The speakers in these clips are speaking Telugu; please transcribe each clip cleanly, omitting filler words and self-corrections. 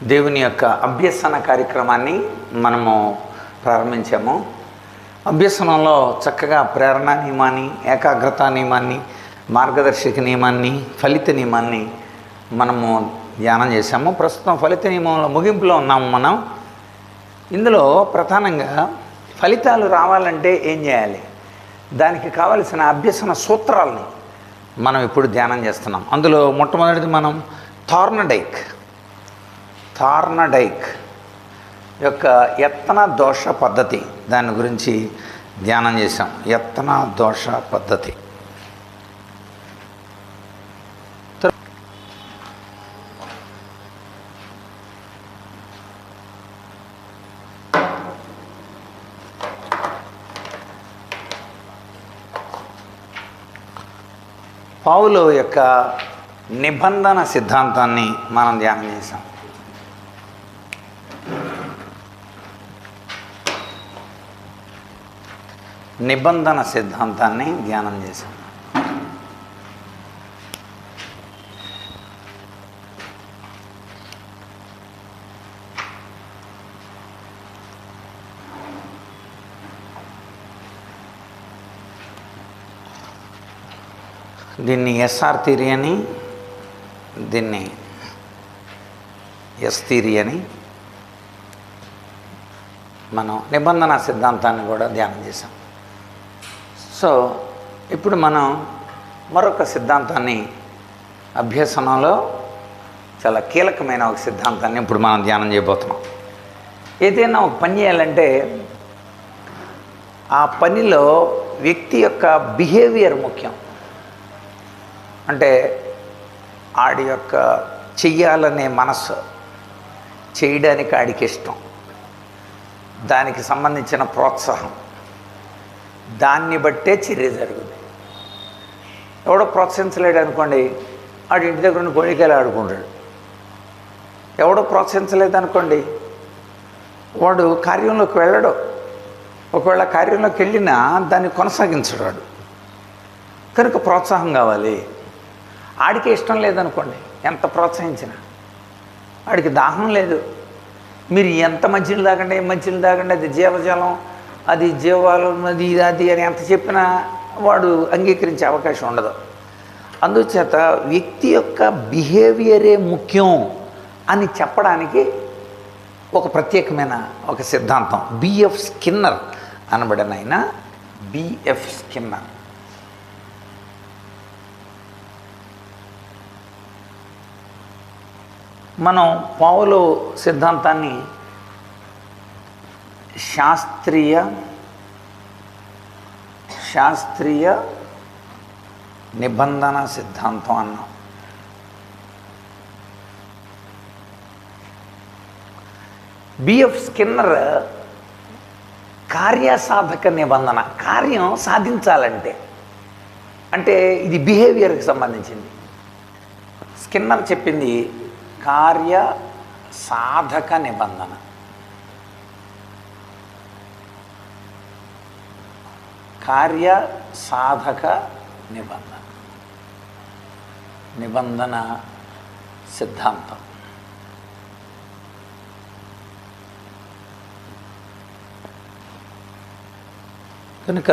దేవుని యొక్క అభ్యసన కార్యక్రమాన్ని మనము ప్రారంభించాము. అభ్యసనంలో చక్కగా ప్రేరణ నియమాన్ని, ఏకాగ్రత నియమాన్ని, మార్గదర్శక నియమాన్ని, ఫలిత నియమాన్ని మనము ధ్యానం చేశాము. ప్రస్తుతం ఫలిత నియమంలో ముగింపులో ఉన్నాము మనం. ఇందులో ప్రధానంగా ఫలితాలు రావాలంటే ఏం చేయాలి, దానికి కావలసిన అభ్యసన సూత్రాలని మనం ఇప్పుడు ధ్యానం చేస్తున్నాం. అందులో మొట్టమొదటిది మనం థార్నడైక్ యొక్క యత్న దోష పద్ధతి, దాని గురించి ధ్యానం చేశాం. యత్న దోష పద్ధతి. పౌలు యొక్క నిబంధన సిద్ధాంతాన్ని మనం ధ్యానం చేశాం. నిబంధన సిద్ధాంతాన్ని ధ్యానం చేశాం. దీన్ని ఎస్ఆర్ థియరీ అని, దీన్ని ఎస్ థియరీ అని, మనం నిబంధన సిద్ధాంతాన్ని కూడా ధ్యానం చేశాం. సో ఇప్పుడు మనం మరొక సిద్ధాంతాన్ని, అభ్యసనంలో చాలా కీలకమైన ఒక సిద్ధాంతాన్ని ఇప్పుడు మనం ధ్యానం చేయబోతున్నాం. ఏదైనా ఒక పని చేయాలంటే ఆ పనిలో వ్యక్తి యొక్క బిహేవియర్ ముఖ్యం. అంటే ఆడి యొక్క చెయ్యాలనే మనస్సు, చేయడానికి ఆడికి ఇష్టం, దానికి సంబంధించిన ప్రోత్సాహం, దాన్ని బట్టే చర్య జరుగుతుంది. ఎవడో ప్రోత్సహించలేడు అనుకోండి, ఆడు ఇంటి దగ్గర ఉన్న కోడికాయలు ఆడుకుంటాడు. ఎవడో ప్రోత్సహించలేదు అనుకోండి, వాడు కార్యంలోకి వెళ్ళడు. ఒకవేళ కార్యంలోకి వెళ్ళినా దాన్ని కొనసాగించడు వాడు. కనుక ప్రోత్సాహం కావాలి. ఆడికి ఇష్టం లేదనుకోండి, ఎంత ప్రోత్సహించినా ఆడికి దాహం లేదు. మీరు ఎంత మంచిని తాగండి, అది జీవజలం, అది జీవాలు, అది అని ఎంత చెప్పినా వాడు అంగీకరించే అవకాశం ఉండదు. అందుచేత వ్యక్తి యొక్క బిహేవియరే ముఖ్యం అని చెప్పడానికి ఒక ప్రత్యేకమైన ఒక సిద్ధాంతం బిఎఫ్ స్కిన్నర్ అనబడిన ఆయన, బిఎఫ్ స్కిన్నర్. మనం పౌలు సిద్ధాంతాన్ని శాస్త్రీయ నిబంధన సిద్ధాంతం అన్నాం. బిఎఫ్ స్కిన్నర్ కార్యసాధక నిబంధన, కార్యం సాధించాలంటే, అంటే ఇది బిహేవియర్కి సంబంధించింది. స్కిన్నర్ చెప్పింది కార్య సాధక నిబంధన. కార్య సాధక నిబంధన సిద్ధాంతం. కనుక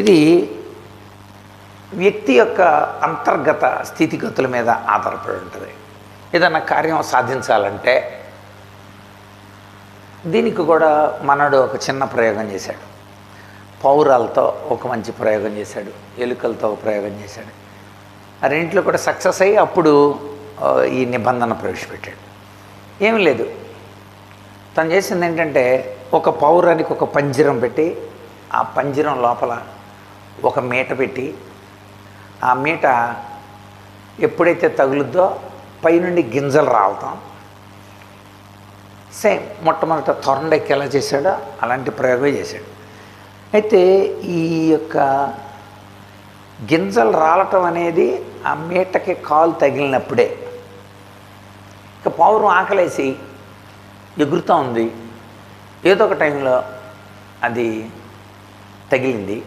ఇది వ్యక్తి యొక్క అంతర్గత స్థితిగతుల మీద ఆధారపడి ఉంటుంది. ఏదైనా కార్యం సాధించాలంటే దీనికి కూడా మనడు ఒక చిన్న ప్రయోగం చేశాడు. పౌరాలతో ఒక మంచి ప్రయోగం చేశాడు, ఎలుకలతో ఒక ప్రయోగం చేశాడు. ఆ రెండింటిలో కూడా సక్సెస్ అయ్యి అప్పుడు ఈ నిబంధన ప్రవేశపెట్టాడు. ఏమీ లేదు, తను చేసింది ఏంటంటే ఒక పౌరానికి ఒక పంజరం పెట్టి, ఆ పంజరం లోపల ఒక మీట పెట్టి, ఆ మీట ఎప్పుడైతే తగులుద్దో పైనుండి గింజలు రాలుతాం. సేమ్ మొట్టమొదట థార్నడైక్ ఎలా చేశాడో అలాంటి ప్రయోగం చేశాడు. అయితే ఈ యొక్క గింజలు రాలటం అనేది ఆ మీటకి కాలు తగిలినప్పుడే. ఇక పౌరం ఆకలేసి ఎగురుతూ ఉంది, ఏదో ఒక టైంలో అది తగిలింది.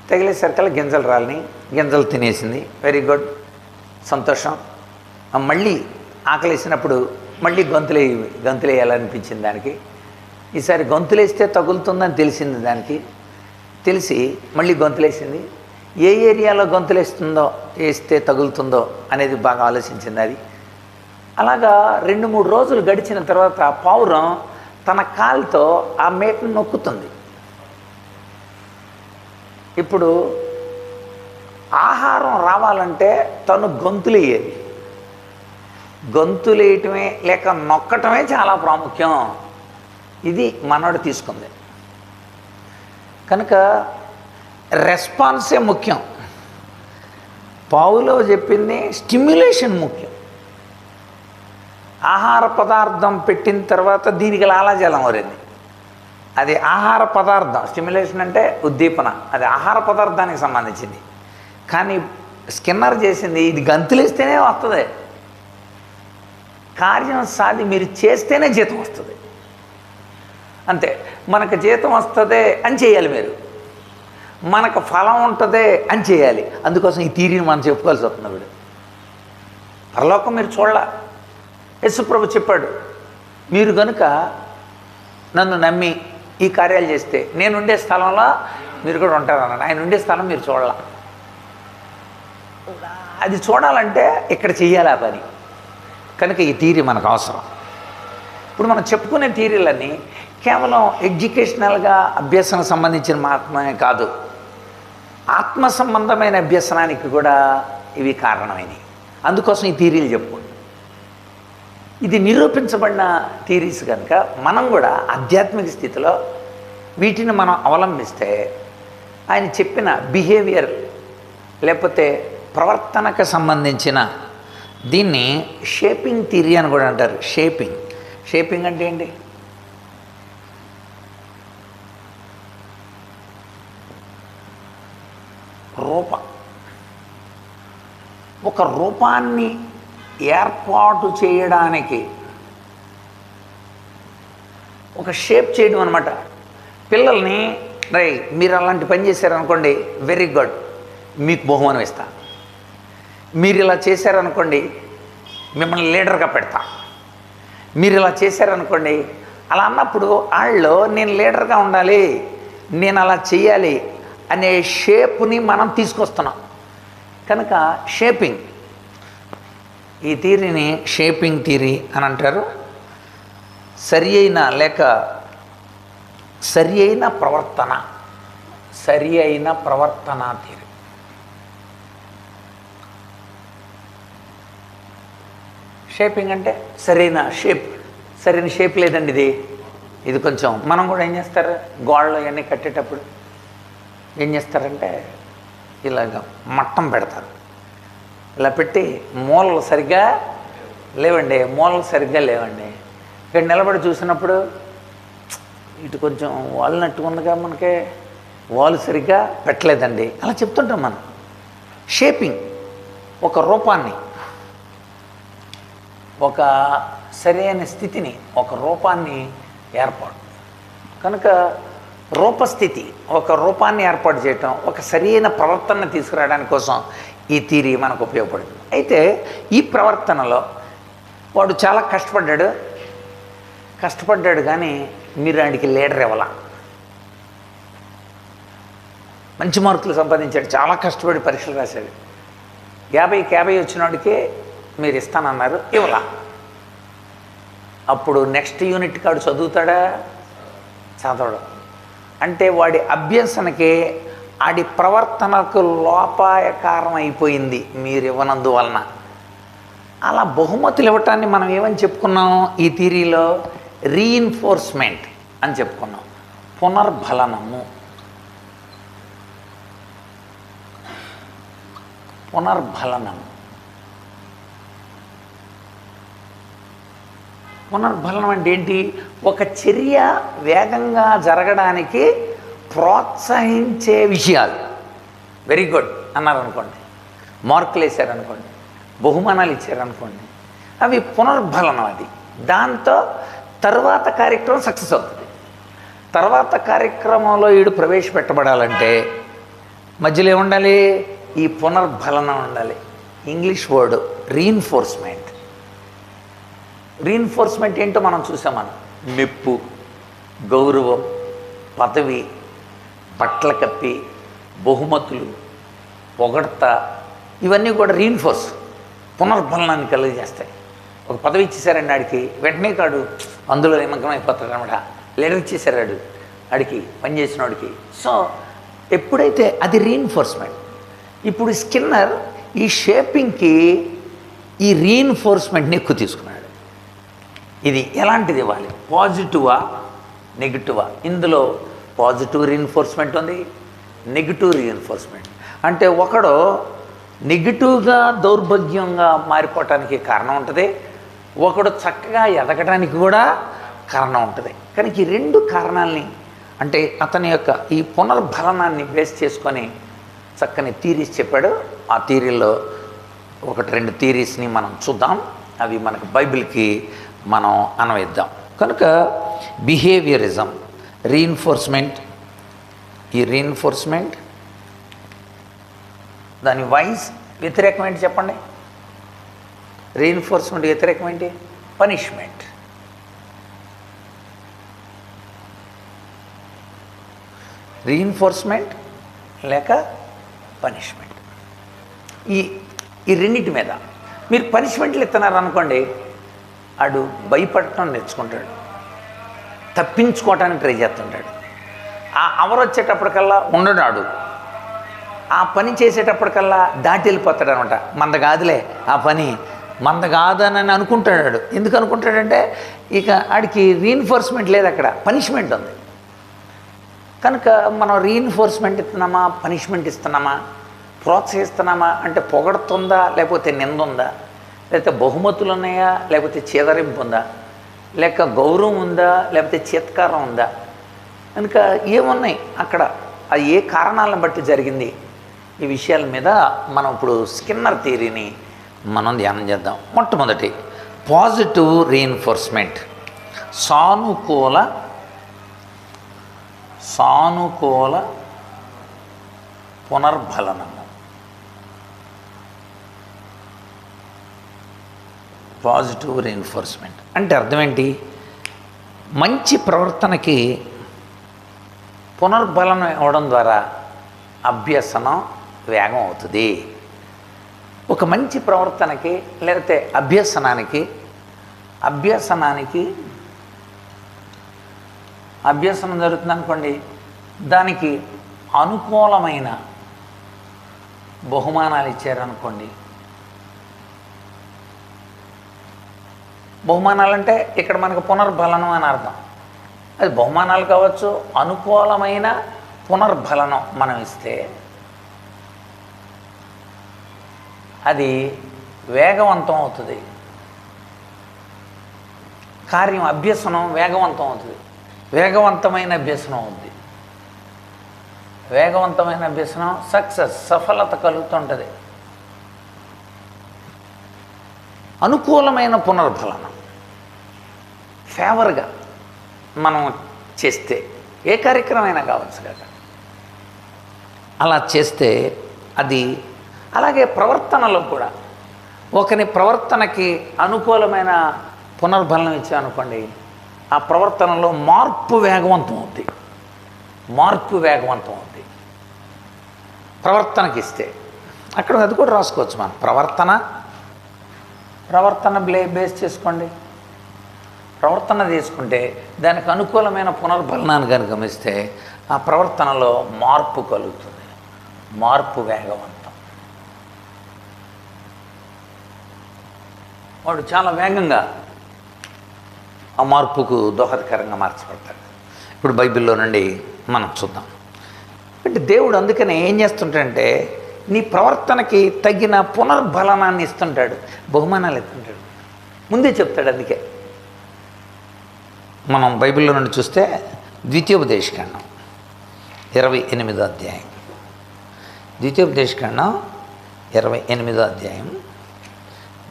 తగిలేసరికల్లా గింజలు రాలిని, గింజలు తినేసింది. వెరీ గుడ్, సంతోషం. మళ్ళీ ఆకలేసినప్పుడు మళ్ళీ గంతులేయాలనిపించింది దానికి. ఈసారి గొంతులేస్తే తగులుతుందని తెలిసింది దానికి. తెలిసి మళ్ళీ గొంతులేసింది. ఏ ఏరియాలో వేస్తే తగులుతుందో అనేది బాగా ఆలోచించింది అది. అలాగా 2-3 రోజులు గడిచిన తర్వాత పావురం తన కాలుతో ఆ మేకను నొక్కుతుంది. ఇప్పుడు ఆహారం రావాలంటే తను గొంతులేయాలి. గొంతులేయటమే లేక నొక్కటమే చాలా ప్రాముఖ్యం. ఇది మనోడు తీసుకుంది. కనుక రెస్పాన్సే ముఖ్యం. పావులో చెప్పింది స్టిమ్యులేషన్ ముఖ్యం. ఆహార పదార్థం పెట్టిన తర్వాత దీనికి లాలాజలం వరింది. అది ఆహార పదార్థం. స్టిమ్యులేషన్ అంటే ఉద్దీపన, అది ఆహార పదార్థానికి సంబంధించింది. కానీ స్కిన్నర్ చేసింది ఇది గంతులేస్తేనే వస్తుంది. కార్యం సాధి మీరు చేస్తేనే జీతం వస్తుంది. అంతే. మనకు జీతం వస్తుంది అని చేయాలి, మీరు మనకు ఫలం ఉంటుంది అని చేయాలి. అందుకోసం ఈ థియరీని మనం చెప్పుకోవాల్సి వస్తుంది. వీడు పరలోకం మీరు చూడాల. యేసుప్రభు చెప్పాడు, మీరు కనుక నన్ను నమ్మి ఈ కార్యాలు చేస్తే నేను ఉండే స్థలంలో మీరు కూడా ఉంటారన్నాడు. ఆయన ఉండే స్థలం మీరు చూడాల. అది చూడాలంటే ఇక్కడ చెయ్యాలి ఆ పని. కనుక ఈ థియరీ మనకు అవసరం. ఇప్పుడు మనం చెప్పుకునే థియరీలన్నీ కేవలం ఎడ్యుకేషనల్గా అభ్యసన సంబంధించిన మాత్రమే కాదు, ఆత్మ సంబంధమైన అభ్యసనానికి కూడా ఇవి కారణమైనవి. అందుకోసం ఈ థియరీలు చెప్పుకోండి. ఇది నిరూపించబడిన థియరీస్ కనుక మనం కూడా ఆధ్యాత్మిక స్థితిలో వీటిని మనం అవలంబిస్తే ఆయన చెప్పిన బిహేవియర్ లేకపోతే ప్రవర్తనకు సంబంధించిన దీన్ని షేపింగ్ థియరీ అని కూడా అంటారు. షేపింగ్ అంటే ఏంటి? ఒక రూపాన్ని ఏర్పాటు చేయడానికి ఒక షేప్ చేయడం అనమాట. పిల్లల్ని మీరు అలాంటి పని చేశారనుకోండి, వెరీ గుడ్, మీకు బహుమానం ఇస్తా. మీరు ఇలా చేశారనుకోండి, మిమ్మల్ని లీడర్గా పెడతా. మీరు ఇలా చేశారనుకోండి, అలా అన్నప్పుడు వాళ్ళు నేను లీడర్గా ఉండాలి, నేను అలా చేయాలి అనే షేప్ని మనం తీసుకొస్తున్నాం. కనుక షేపింగ్, ఈ థియరీని షేపింగ్ థియరీ అని అంటారు. సరి అయిన ప్రవర్తన థియరీ. షేపింగ్ అంటే సరైన షేప్ లేదండి. ఇది కొంచెం మనం కూడా ఏం చేస్తారు, గోడలు ఇవన్నీ కట్టేటప్పుడు ఏం చేస్తారంటే ఇలాగ మట్టం పెడతారు. ఇలా పెట్టి మూలలు సరిగ్గా లేవండి. ఇక్కడ నిలబడి చూసినప్పుడు ఇటు కొంచెం వాలు నట్టుకుందిగా, మనకి వాలు సరిగ్గా పెట్టలేదండి. అలా చెప్తుంటాం మనం. షేపింగ్ ఒక రూపాన్ని, ఒక సరైన స్థితిని, ఒక రూపాన్ని ఏర్పాటు. కనుక రూపస్థితి, ఒక రూపాన్ని ఏర్పాటు చేయటం, ఒక సరైన ప్రవర్తన తీసుకురావడానికి కోసం ఈ థియరీ మనకు ఉపయోగపడుతుంది. అయితే ఈ ప్రవర్తనలో వాడు చాలా కష్టపడ్డాడు కానీ మీరు ఆయనకి లీడర్ ఇవ్వాల. మంచి మార్కులు సంపాదించాడు, చాలా కష్టపడి పరీక్షలు రాశాడు. 50 వచ్చిన వాడికి మీరు ఇస్తానన్నారు, ఇవ్వాల. అప్పుడు నెక్స్ట్ యూనిట్ కాడు చదువుతాడా? చదవడు. అంటే వాడి అభ్యసనకే ఆడి ప్రవర్తనకు లోపాయకారం అయిపోయింది మీరు ఇవ్వనందువలన. అలా బహుమతులు ఇవ్వటాన్ని మనం ఏమని చెప్పుకున్నాం ఈ థియరీలో? రీఇన్ఫోర్స్మెంట్ అని చెప్పుకున్నాం. పునర్బలనము. పునర్బలనం అంటే ఏంటి? ఒక చర్య వేగంగా జరగడానికి ప్రోత్సహించే విషయాలు. వెరీ గుడ్ అన్నారనుకోండి, మార్కులు వేసారనుకోండి, బహుమానాలు ఇచ్చారనుకోండి, అవి పునర్బలనం. అది దాంతో తర్వాత కార్యక్రమం సక్సెస్ అవుతుంది. తర్వాత కార్యక్రమంలో వీడు ప్రవేశపెట్టబడాలంటే మధ్యలో ఏముండాలి? ఈ పునర్బలనం ఉండాలి. English word reinforcement. రీఇన్ఫోర్స్మెంట్ ఏంటో మనం చూసామని, మెప్పు, గౌరవం, పదవి, బట్టల కప్పి, బహుమతులు, పొగడ్త, ఇవన్నీ కూడా పునర్బలనాన్ని కలిగజేస్తాయి. ఒక పదవి ఇచ్చేసారండి ఆడికి, వెంటనే కాడు అందులో నిమగ్నం అయిపోతాడు అనమాట. లీడర్ ఇచ్చేసారాడు ఆడికి, పనిచేసిన వాడికి. సో ఎప్పుడైతే అది రీఇన్ఫోర్స్మెంట్. ఇప్పుడు స్కిన్నర్ ఈ షేపింగ్కి ఈ రీఇన్ఫోర్స్మెంట్ని ఎక్కువ తీసుకున్నాడు. ఇది ఎలాంటిది ఇవ్వాలి, పాజిటివా నెగిటివా? ఇందులో పాజిటివ్ రీఇన్ఫోర్స్మెంట్ ఉంది, నెగిటివ్ రీఇన్ఫోర్స్మెంట్. అంటే ఒకడు నెగిటివ్గా దౌర్భాగ్యంగా మారిపోవటానికి కారణం ఉంటుంది, ఒకడు చక్కగా ఎదగడానికి కూడా కారణం ఉంటుంది. కానీ ఈ రెండు కారణాలని, అంటే అతని యొక్క ఈ పునర్బలనాన్ని బేస్ చేసుకొని చక్కని థీరీస్ చెప్పాడు. ఆ థీరీలో ఒకటి రెండు థీరీస్ని మనం చూద్దాం, అవి మనకు బైబిల్కి మనం అన్వయిద్దాం. కనుక బిహేవియరిజం, రీఇన్ఫోర్స్మెంట్, ఈ రీఇన్ఫోర్స్మెంట్ దాని వైజ్ వ్యతిరేకమేంటి చెప్పండి? రీఇన్ఫోర్స్మెంట్ వ్యతిరేకమేంటి? పనిష్మెంట్. రీఇన్ఫోర్స్మెంట్ లేక పనిష్మెంట్, ఈ రెండింటి మీద మీరు పనిష్మెంట్లు ఇస్తున్నారు అనుకోండి, ఆడు భయపడటం నేర్చుకుంటాడు, తప్పించుకోవటానికి ట్రై చేస్తుంటాడు. ఆ అవర్ వచ్చేటప్పటికల్లా ఉండడాడు, ఆ పని చేసేటప్పటికల్లా దాటి వెళ్ళిపోతాడు అనమాట. మంద కాదులే ఆ పని, మంద కాదని అనుకుంటాడు. ఎందుకు అనుకుంటాడంటే ఇక ఆడికి రీఇన్ఫోర్స్మెంట్ లేదు, అక్కడ పనిష్మెంట్ ఉంది. కనుక మనం రీఇన్ఫోర్స్మెంట్ ఇస్తున్నామా, పనిష్మెంట్ ఇస్తున్నామా, ప్రోత్సహిస్తున్నామా అంటే పొగడుతుందా లేకపోతే నిందుందా, లేకపోతే బహుమతులు ఉన్నాయా లేకపోతే చీదరింపు ఉందా, లేక గౌరవం ఉందా లేకపోతే చిత్కారం ఉందా? కనుక ఏమున్నాయి అక్కడ, అది ఏ కారణాలను బట్టి జరిగింది, ఈ విషయాల మీద మనం ఇప్పుడు స్కిన్నర్ థియరీని మనం ధ్యానం చేద్దాం. మొట్టమొదటి పాజిటివ్ రీఇన్ఫోర్స్మెంట్, సానుకూల పునర్బలనము. పాజిటివ్ రీఇన్ఫోర్స్మెంట్ అంటే అర్థం ఏంటి? మంచి ప్రవర్తనకి పునర్బలనం ఇవ్వడం ద్వారా అభ్యసనం వేగం అవుతుంది. ఒక మంచి ప్రవర్తనకి లేకపోతే అభ్యసనం జరుగుతుంది అనుకోండి, దానికి అనుకూలమైన బహుమానాలు ఇచ్చారనుకోండి. బహుమానాలంటే ఇక్కడ మనకు పునర్బలనం అని అర్థం. అది బహుమానాలు కావచ్చు, అనుకూలమైన పునర్బలనం మనం ఇస్తే అది వేగవంతం అవుతుంది, కార్యం అభ్యసనం వేగవంతం అవుతుంది, వేగవంతమైన అభ్యసనం అవుతుంది. వేగవంతమైన అభ్యసనం సఫలత కలుగుతుంటుంది. అనుకూలమైన పునర్బలనం ఫేవర్గా మనం చేస్తే, ఏ కార్యక్రమమైనా కావచ్చు కదా, అలా చేస్తే అది. అలాగే ప్రవర్తనలో కూడా ఒకని ప్రవర్తనకి అనుకూలమైన పునర్బలనం ఇచ్చామనుకోండి, ఆ ప్రవర్తనలో మార్పు వేగవంతం అవుతుంది. ప్రవర్తనకి ఇస్తే అక్కడ అది కూడా రాసుకోవచ్చు మనం. ప్రవర్తన బేస్ చేసుకోండి. ప్రవర్తన తీసుకుంటే దానికి అనుకూలమైన పునర్బలనాన్ని కనుక గమనిస్తే ఆ ప్రవర్తనలో మార్పు కలుగుతుంది, మార్పు వేగవంతం. వాడు చాలా వేగంగా ఆ మార్పుకు దోహదకరంగా మార్చబడతాడు. ఇప్పుడు బైబిల్లో నుండి మనం చూద్దాం. అంటే దేవుడు అందుకనే ఏం చేస్తుంటాడంటే నీ ప్రవర్తనకి తగిన పునర్బలనాన్ని ఇస్తుంటాడు, బహుమానాలు ఇస్తుంటాడు, ముందే చెప్తాడు. అందుకే మనం బైబిల్లో నుండి చూస్తే ద్వితీయోపదేశకాండం 28వ అధ్యాయం, ద్వితీయోపదేశకాండం 28వ అధ్యాయం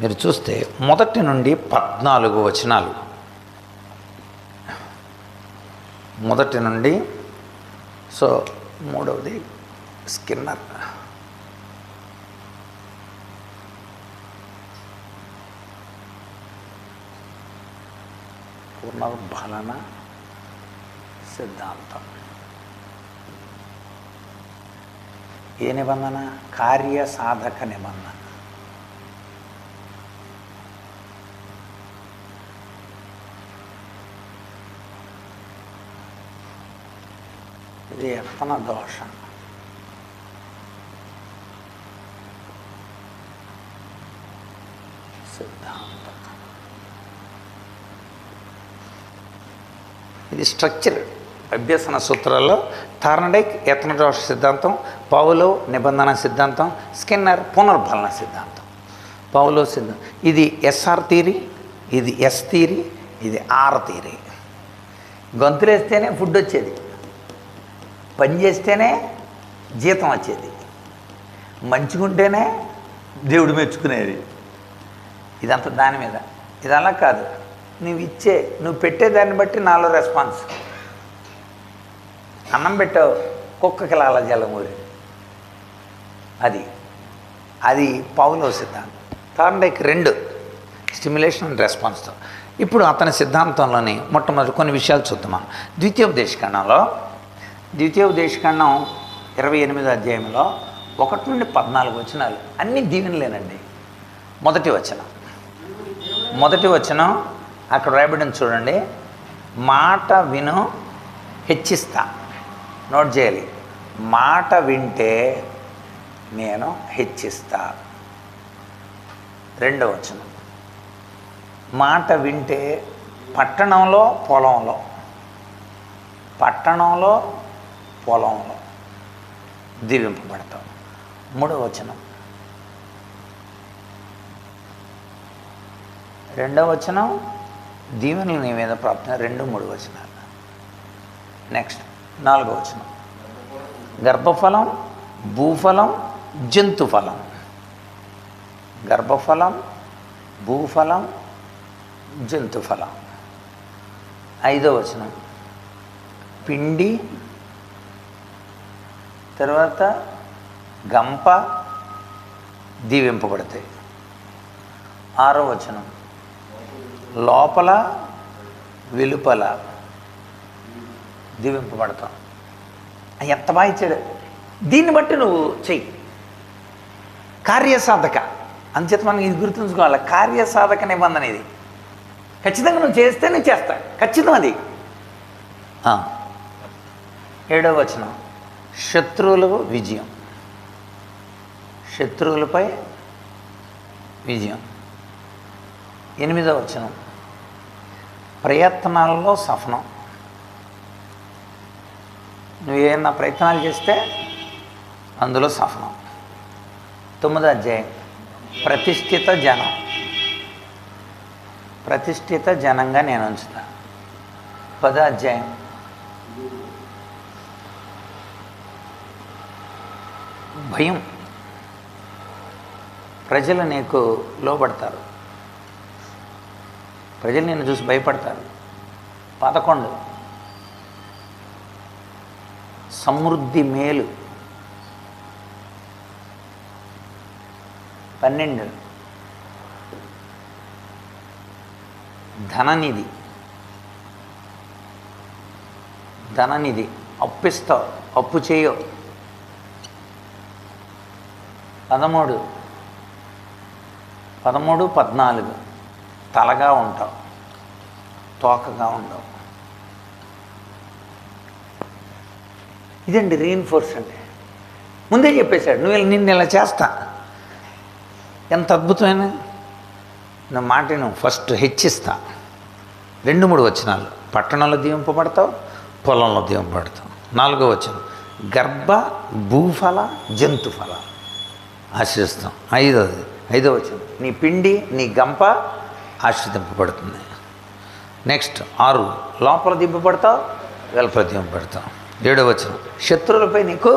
మీరు చూస్తే 1 నుండి 14 వచనాలు. 1 నుండి, సో 3వది స్కిన్నర్. పునర్ఫలన సిద్ధాంతం. ఏ నిబంధన? కార్యసాధక నిబంధన. ఇది యత్న దోష. సిద్ధాంతం. ఇది స్ట్రక్చర్. అభ్యసన సూత్రాల్లో థార్నడైక్ యత్న దోష సిద్ధాంతం, పౌలో నిబంధన సిద్ధాంతం, స్కిన్నర్ పునర్ఫలన సిద్ధాంతం. పౌలో సిద్ధాంతం ఇది ఎస్ఆర్ థియరీ, ఇది ఎస్ థియరీ, ఇది ఆర్ థియరీ. గొంతులేస్తేనే ఫుడ్ వచ్చేది, పని చేస్తేనే జీతం వచ్చేది, మంచిగుంటేనే దేవుడు మెచ్చుకునేది. ఇదంతా దాని మీద. ఇది అలా కాదు. నువ్వు పెట్టేదాన్ని బట్టి నాలో రెస్పాన్స్. అన్నం పెట్టావు, కుక్కకి లాల జలం ఊరి. అది పౌలో సిద్ధాంతం. థార్నడైక్ 2 స్టిమ్యులేషన్ అండ్ రెస్పాన్స్తో. ఇప్పుడు అతని సిద్ధాంతంలోని మొట్టమొదటి కొన్ని విషయాలు చూద్దాం. ద్వితీయోపదేశకాండంలో 28వ అధ్యాయంలో 1 నుండి 14 వచనాలు అన్నీ దీవెనలేనండి. మొదటి వచనం అక్కడ రాయబడిన చూడండి. మాట విను హెచ్చిస్తా. నోట్ చేయాలి. మాట వింటే నేను హెచ్చిస్తా. 2వ వచనం, మాట వింటే పట్టణంలో పొలంలో దీవింపబడతాం. 3వ వచనం, 2వ వచనం దీవెనలు నీ మీద ప్రాప్తం. 2, 3 వచనాలు. నెక్స్ట్ 4వ వచనం, గర్భఫలం, భూఫలం, జంతుఫలం. గర్భఫలం, భూఫలం, జంతుఫలం. 5వ వచనం, పిండి, తర్వాత గంప దీవింపబడతాయి. 6వ వచనం, లోపల వెలుపల దీవింపబడతాం. ఎంత బాగా ఇచ్చాడు. దీన్ని బట్టి నువ్వు చెయ్యి. కార్యసాధక. అంచేత మనం ఇది గుర్తుంచుకోవాలి. కార్యసాధక నిబంధన ఇది. ఖచ్చితంగా నువ్వు చేస్తే నేను చేస్తా. ఖచ్చితం అది. 7వ వచనం, శత్రువులకు విజయం. శత్రువులపై విజయం. 8వ వచనం, ప్రయత్నాలలో సఫలం. నువ్వు ఏమన్నా ప్రయత్నాలు చేస్తే అందులో సఫలం. 9వ అధ్యాయం, ప్రతిష్ఠిత జనంగా నేను ఉంచుతా. 10వ అధ్యాయం, భయం. ప్రజలు నీకు లోబడతారు, ప్రజలు నిన్ను చూసి భయపడతారు. 11, సమృద్ధి మేలు. 12, ధననిధి. అప్పిస్తావు, అప్పు చేయవు. 13, 14 తలగా ఉంటావు, తోకగా ఉండవు. ఇదండి రీఇన్ఫోర్స్ అంటే. ముందే చెప్పేశాడు, నిన్ను ఇలా చేస్తా. ఎంత అద్భుతమైన నా మాట. నువ్వు ఫస్ట్ హెచ్చిస్తా. 2, 3 వచనాలు, పట్టణంలో దీవింపబడతావు, పొలంలో దీవింపబడతావు. 4వ వచనం, గర్భ, భూఫల, జంతుఫల ఆశ్రయిస్తాం. 5వ వచనం, నీ పిండి, నీ గంప ఆశ్రదింపబడుతుంది. నెక్స్ట్ 6, లోపల దింపబడతావు, వెలుపల దింపబడతావు. 7వ వచనం, శత్రువులపై నీకు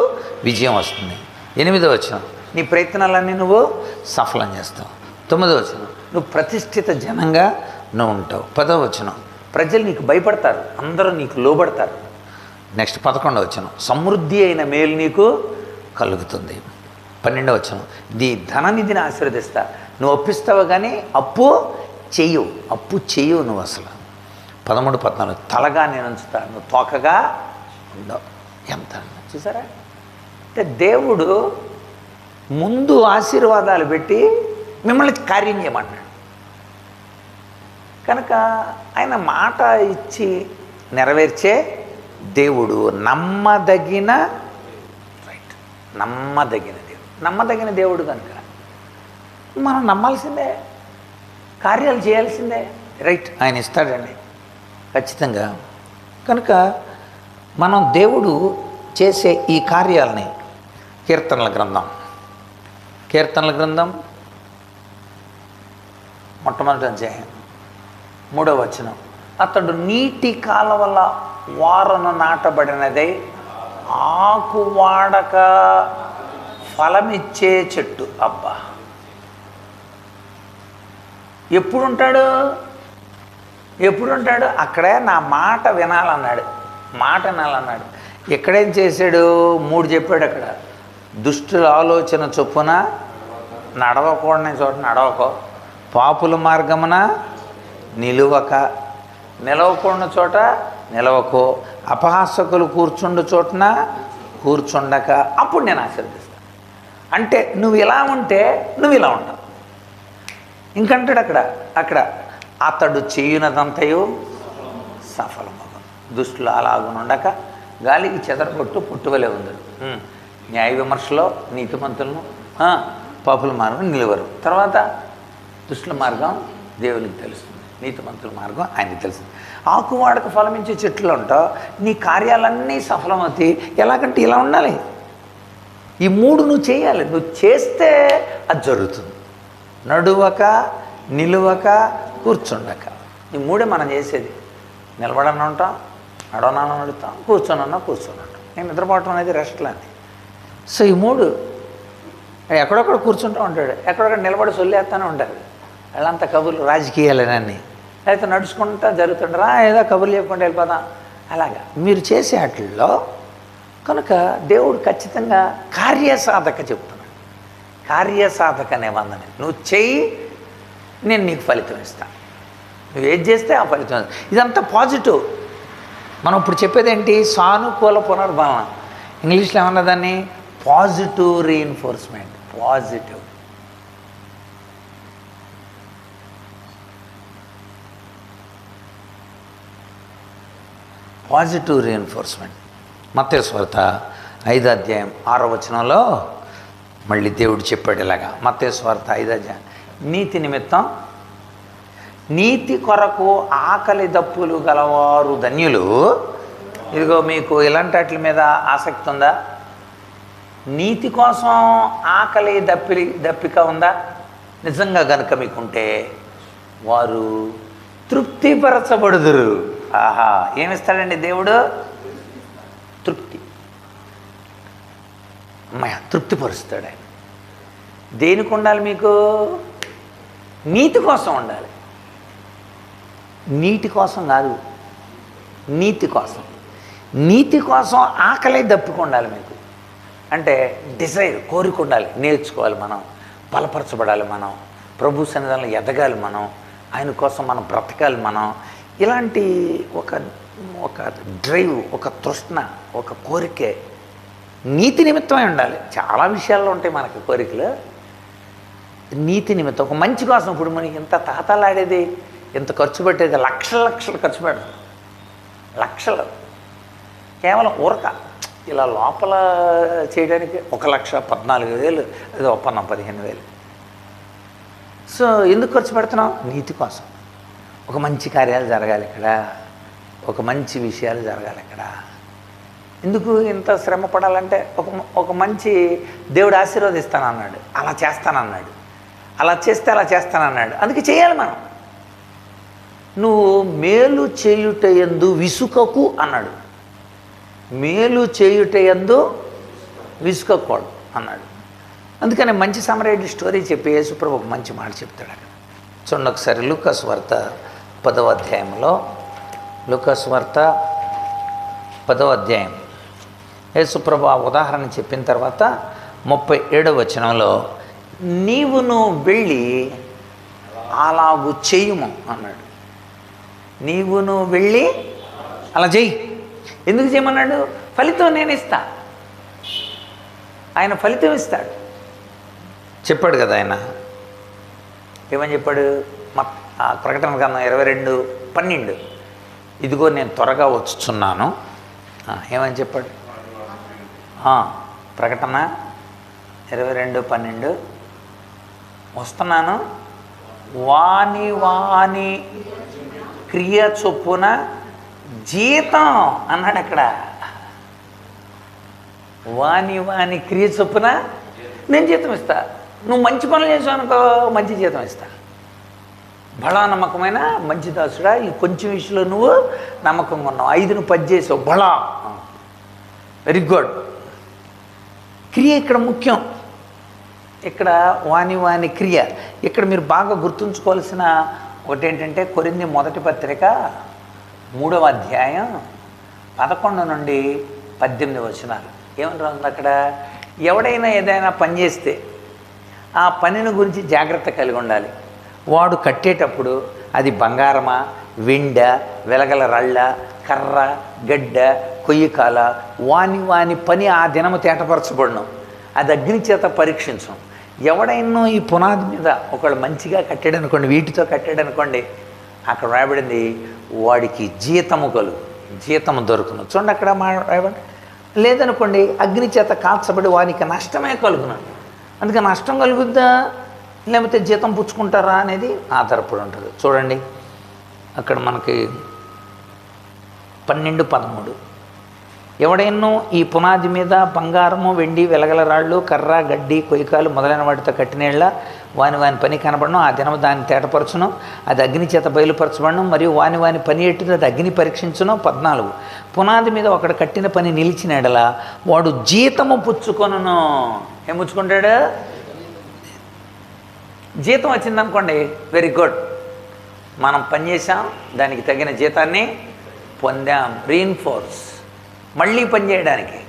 విజయం వస్తుంది. 8వ వచనం, నీ ప్రయత్నాలన్నీ నువ్వు సఫలం చేస్తావు. 9వ వచనం, నువ్వు ప్రతిష్ఠిత జనంగా నువ్వు ఉంటావు. 10వ వచనం, ప్రజలు నీకు భయపడతారు, అందరూ నీకు లోబడతారు. నెక్స్ట్ 11వ వచనం, సమృద్ధి అయిన మేలు నీకు కలుగుతుంది. 12వ వచనం, ధననిధిని ఆశీర్వదిస్తా. నువ్వు అప్పిస్తావు కానీ అప్పు చెయ్యవు నువ్వు అసలు. 13-14 తలగా నేను ఉంచుతాను, నువ్వు తోకగా ఉండవు. ఎంత చూసారా? అంటే దేవుడు ముందు ఆశీర్వాదాలు పెట్టి మిమ్మల్ని కార్యం చేయమంటున్నాడు. కనుక ఆయన మాట ఇచ్చి నెరవేర్చే దేవుడు, నమ్మదగిన నమ్మదగిన దేవుడు కనుక మనం నమ్మాల్సిందే, కార్యాలు చేయాల్సిందే. రైట్, ఆయన ఇస్తాడండి ఖచ్చితంగా. కనుక మనం దేవుడు చేసే ఈ కార్యాలని కీర్తనల గ్రంథం మొట్టమొదటి అధ్యాయం 3వ వచనం, అతడు నీటి కాలవల వారను నాటబడినదై ఆకు వాడక ఫలమిచ్చే చెట్టు. అబ్బా, ఎప్పుడుంటాడు? అక్కడే నా మాట వినాలన్నాడు. ఎక్కడేం చేశాడు? 3 చెప్పాడు అక్కడ. దుష్టుల ఆలోచన చొప్పున నడవకూడని చోట నడవకో, పాపుల మార్గమున నిలవకూడని చోట నిలవకో, అపహాసకులు కూర్చుండు చోటున కూర్చుండక, అప్పుడు నేను ఆశీర్వదిస్తాను. అంటే నువ్వు ఇలా ఉంటే నువ్వు ఇలా ఉంటావు. ఇంకంటాడు అక్కడ అతడు చేయునదంతయు సఫలమగు, దుష్టులు అలాగునుండక గాలికి చెదరగొట్టు పుట్టువలే ఉందడు. న్యాయ విమర్శలో నీతిమంతులను, పాపుల మార్గం నిలువరు. తర్వాత దుష్టుల మార్గం దేవునికి తెలుస్తుంది, నీతిమంతుల మార్గం ఆయనకి తెలుస్తుంది. ఆకువాడక ఫలమించే చెట్లు ఉంటావు, నీ కార్యాలన్నీ సఫలమవుతాయి. ఎలాగంటే ఇలా ఉండాలి. ఈ 3 నువ్వు చేయాలి. నువ్వు చేస్తే అది జరుగుతుంది. నడువక, నిలువక, కూర్చుండక, ఈ 3 మనం చేసేది. నిలబడన్నా ఉంటాం, నడవనన్నా నడుస్తాం, కూర్చొని ఉంటాం. నేను నిద్రపోవటం అనేది రెస్ట్ లాంటి. సో ఈ 3 ఎక్కడొక్కడ కూర్చుంటూ ఉంటాడు, ఎక్కడొక్కడ నిలబడి సొల్లేస్తానే ఉంటాడు. వాళ్ళంతా కబుర్లు, రాజకీయాలన్నీ, అయితే నడుచుకుంటా జరుగుతుంటారా, ఏదో కబుర్లు చెప్పుకుంటూ వెళ్ళిపోదాం. అలాగా మీరు చేసే వాటిల్లో కనుక దేవుడు ఖచ్చితంగా కార్యసాధక చెప్తున్నాడు. కార్యసాధక అనే వందని నువ్వు చెయ్యి, నేను నీకు ఫలితం ఇస్తాను. నువ్వు ఏది చేస్తే ఆ ఫలితం. ఇదంతా పాజిటివ్. మనం ఇప్పుడు చెప్పేది ఏంటి? సానుకూల పునర్బలన. ఇంగ్లీష్లో ఏమన్నా దాన్ని పాజిటివ్ రీఎన్ఫోర్స్మెంట్. Positive reinforcement. మత్తయి సువార్త 5వ అధ్యాయం 6వ వచనంలో మళ్ళీ దేవుడు చెప్పాడు ఇలాగా. మత్తయి సువార్త 5వ అధ్యాయం, నీతి నిమిత్తం, నీతి కొరకు ఆకలి దప్పులు గలవారు ధన్యులు. ఇదిగో మీకు ఇలాంటి వాటి మీద ఆసక్తి ఉందా? నీతి కోసం ఆకలి దప్పిక ఉందా? నిజంగా గనుక మీకుంటే వారు తృప్తిపరచబడుదురు. ఆహా, ఏమిస్తాడండి దేవుడు? తృప్తి. అమ్మాయ తృప్తిపరుస్తాడు ఆయన. దేనికి ఉండాలి మీకు? నీతి కోసం ఉండాలి. నీటి కోసం కాదు, నీతి కోసం ఆకలి దప్పిక ఉండాలి మీకు. అంటే డిజైర్, కోరిక ఉండాలి. నేర్చుకోవాలి మనం, బలపరచబడాలి మనం, ప్రభు సన్నిధానంలో ఎదగాలి మనం, ఆయన కోసం మనం బ్రతకాలి మనం. ఇలాంటి ఒక డ్రైవ్, ఒక తృష్ణ, ఒక కోరికే నీతి నిమిత్తమై ఉండాలి. చాలా విషయాల్లో ఉంటాయి మనకి కోరికలు. నీతి నిమిత్తం, ఒక మంచి కోసం. ఇప్పుడు మనకి ఇంత తాతలాడేది, ఇంత ఖర్చు పెట్టేది, లక్షలు ఖర్చు పెడతాం. లక్షలు కేవలం ఊరక ఇలా లోపల చేయడానికి 1,14,000, అది ఒప్పందం 15,000. సో ఎందుకు ఖర్చు పెడుతున్నాం? నీతి కోసం. ఒక మంచి కార్యాలు జరగాలి ఇక్కడ, ఒక మంచి విషయాలు జరగాలి ఇక్కడ. ఎందుకు ఇంత శ్రమ పడాలంటే ఒక మంచి దేవుడు ఆశీర్వదిస్తానన్నాడు, అలా చేస్తానన్నాడు, అలా చేస్తే అలా చేస్తానన్నాడు. అందుకే చేయాలి మనం. నువ్వు మేలు చేయుటయందు విసుకకు అన్నాడు. మేలు చేయుటయందు విసుకకూడదు అన్నాడు. అందుకని మంచి సమరయుడి స్టోరీ చెప్పి యేసుప్రభు ఒక మంచి మాట చెప్తాడు అక్కడ. చూడండి ఒకసారి లూకాసు వార్త 10వ అధ్యాయంలో, లూకాసు వార్త 10వ అధ్యాయం యేసుప్రభు ఆ ఉదాహరణ చెప్పిన తర్వాత 37వ వచనంలో, నీవును వెళ్ళి అలాగు చేయుము అన్నాడు. నువ్వు వెళ్ళి అలా చెయ్యి. ఎందుకు చేయమన్నాడు? ఫలితం నేను ఇస్తా. ఆయన ఫలితం ఇస్తాడు. చెప్పాడు కదా ఆయన. ఏమని చెప్పాడు? ప్రకటన గ్రంథం 22:12, ఇదిగో నేను త్వరగా వచ్చుచున్నాను. ఏమని చెప్పాడు? ప్రకటన 22:12, వస్తున్నాను, వాని వాని క్రియ చొప్పున జీతం అన్నాడు అక్కడ. వాని వాని క్రియ చొప్పున నేను జీతం ఇస్తా. నువ్వు మంచి పనులు చేసావు అనుకో, మంచి జీతం ఇస్తా. బళా నమ్మకమైన మంచి దాసుడా, ఈ కొంచెం విషయంలో నువ్వు నమ్మకంగా ఉన్నావు, 5 10 చేసావు, బళా, వెరీ గుడ్. క్రియ ఇక్కడ ముఖ్యం. ఇక్కడ వాని వాని క్రియ. ఇక్కడ మీరు బాగా గుర్తుంచుకోవాల్సిన ఒకటి ఏంటంటే, కొరింథీ మొదటి పత్రిక 3వ అధ్యాయం 11 నుండి 18 వచనాలు. ఏమని రాఉంది అక్కడ? ఎవడైనా ఏదైనా పని చేస్తే ఆ పనిని గురించి జాగ్రత్త కలిగి ఉండాలి. వాడు కట్టేటప్పుడు అది బంగారమా, వెండ, వెలగల రళ్ళ, కర్ర, గడ్డ, కొయ్యికాల, వాని వాని పని ఆ దినము తేటపరచబడను, అది అగ్ని చేత పరీక్షించం. ఎవడైనా ఈ పునాది మీద ఒకళ్ళు మంచిగా కట్టాడనుకోండి, వీటితో కట్టాడనుకోండి, అక్కడ రాయబడింది వాడికి జీతము కలుగు, జీతము దొరుకును. చూడండి అక్కడ రాయబడి. లేదనుకోండి, అగ్ని చేత కాల్చబడి వానికి నష్టమే కలుగును. అందుకే నష్టం కలుగుద్దా లేకపోతే జీతం పుచ్చుకుంటారా అనేది ఆధారపడి ఉంటుంది. చూడండి అక్కడ మనకి 12:13, ఎవడైనా ఈ పునాది మీద బంగారము, వెండి, వెలగల రాళ్ళు, కర్ర, గడ్డి, కొయ్యకాలు మొదలైన వాటితో కట్టినేళ్ళ వాని వాని పని కనబడను, ఆ దినము దాన్ని తేటపరచును, అది అగ్ని చేత బయలుపరచబడను, మరియు వాని వాని పని ఎట్టుది అది అగ్ని పరీక్షించును. 14, పునాది మీద ఒకడు కట్టిన పని నిలిచినడలా వాడు జీతము పుచ్చుకొనును. ఏం పుచ్చుకుంటాడు? జీతం వచ్చిందనుకోండి, వెరీ గుడ్, మనం పనిచేసాం, దానికి తగిన జీతాన్ని పొందాం, రీఇన్ఫోర్స్, మళ్ళీ పనిచేయడానికి.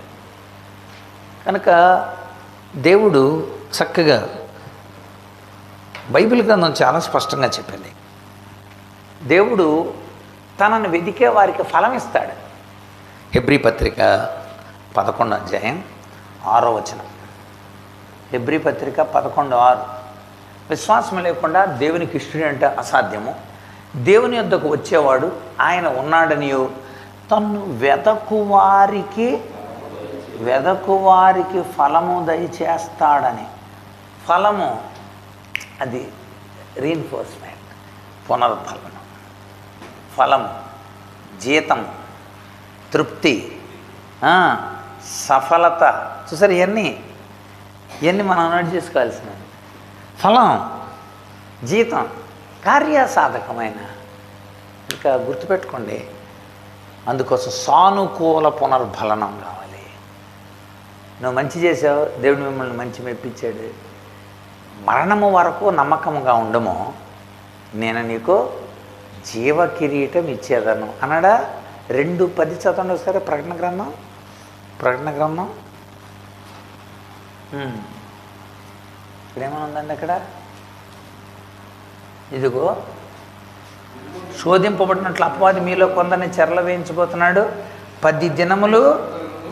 కనుక దేవుడు చక్కగా బైబిల్ గ్రంథం చాలా స్పష్టంగా చెప్పింది. దేవుడు తనను వెతికే వారికి ఫలం ఇస్తాడు. హెబ్రీ పత్రిక 11వ అధ్యాయం 6వ వచనం. హెబ్రీ పత్రిక 11:6, విశ్వాసం లేకుండా దేవునికి ఇష్టడు అంటే అసాధ్యము, దేవుని యొద్దకు వచ్చేవాడు ఆయన ఉన్నాడనియు, తన్ను వెదకువారికి ఫలము దయచేస్తాడని. ఫలము అది రీఇన్ఫోర్స్మెంట్, పునరుద్ధరణం, ఫలము, జీతం, తృప్తి, సఫలత. చూసారు, ఇవన్నీ మనం నోట్ చేసుకోవాల్సినవి. ఫలం, జీతం, కార్యసాధకమైన. ఇంకా గుర్తుపెట్టుకోండి, అందుకోసం సానుకూల పునర్ఫలనం కావాలి. నువ్వు మంచి చేసావు, దేవుడు మిమ్మల్ని మంచి మెప్పించాడు, మరణము వరకు నమ్మకంగా ఉండము, నేను నీకు జీవ కిరీటం ఇచ్చేదను అన్నాడా? 2:10 చదవండి ఒకసారి. ప్రకటన గ్రంథం ఇక్కడేమో ఉందండి అక్కడ, ఇదిగో శోధింపబడినట్లు అపవాది మీలో కొందరిని చెరల వేయించబోతున్నాడు, 10 దినములు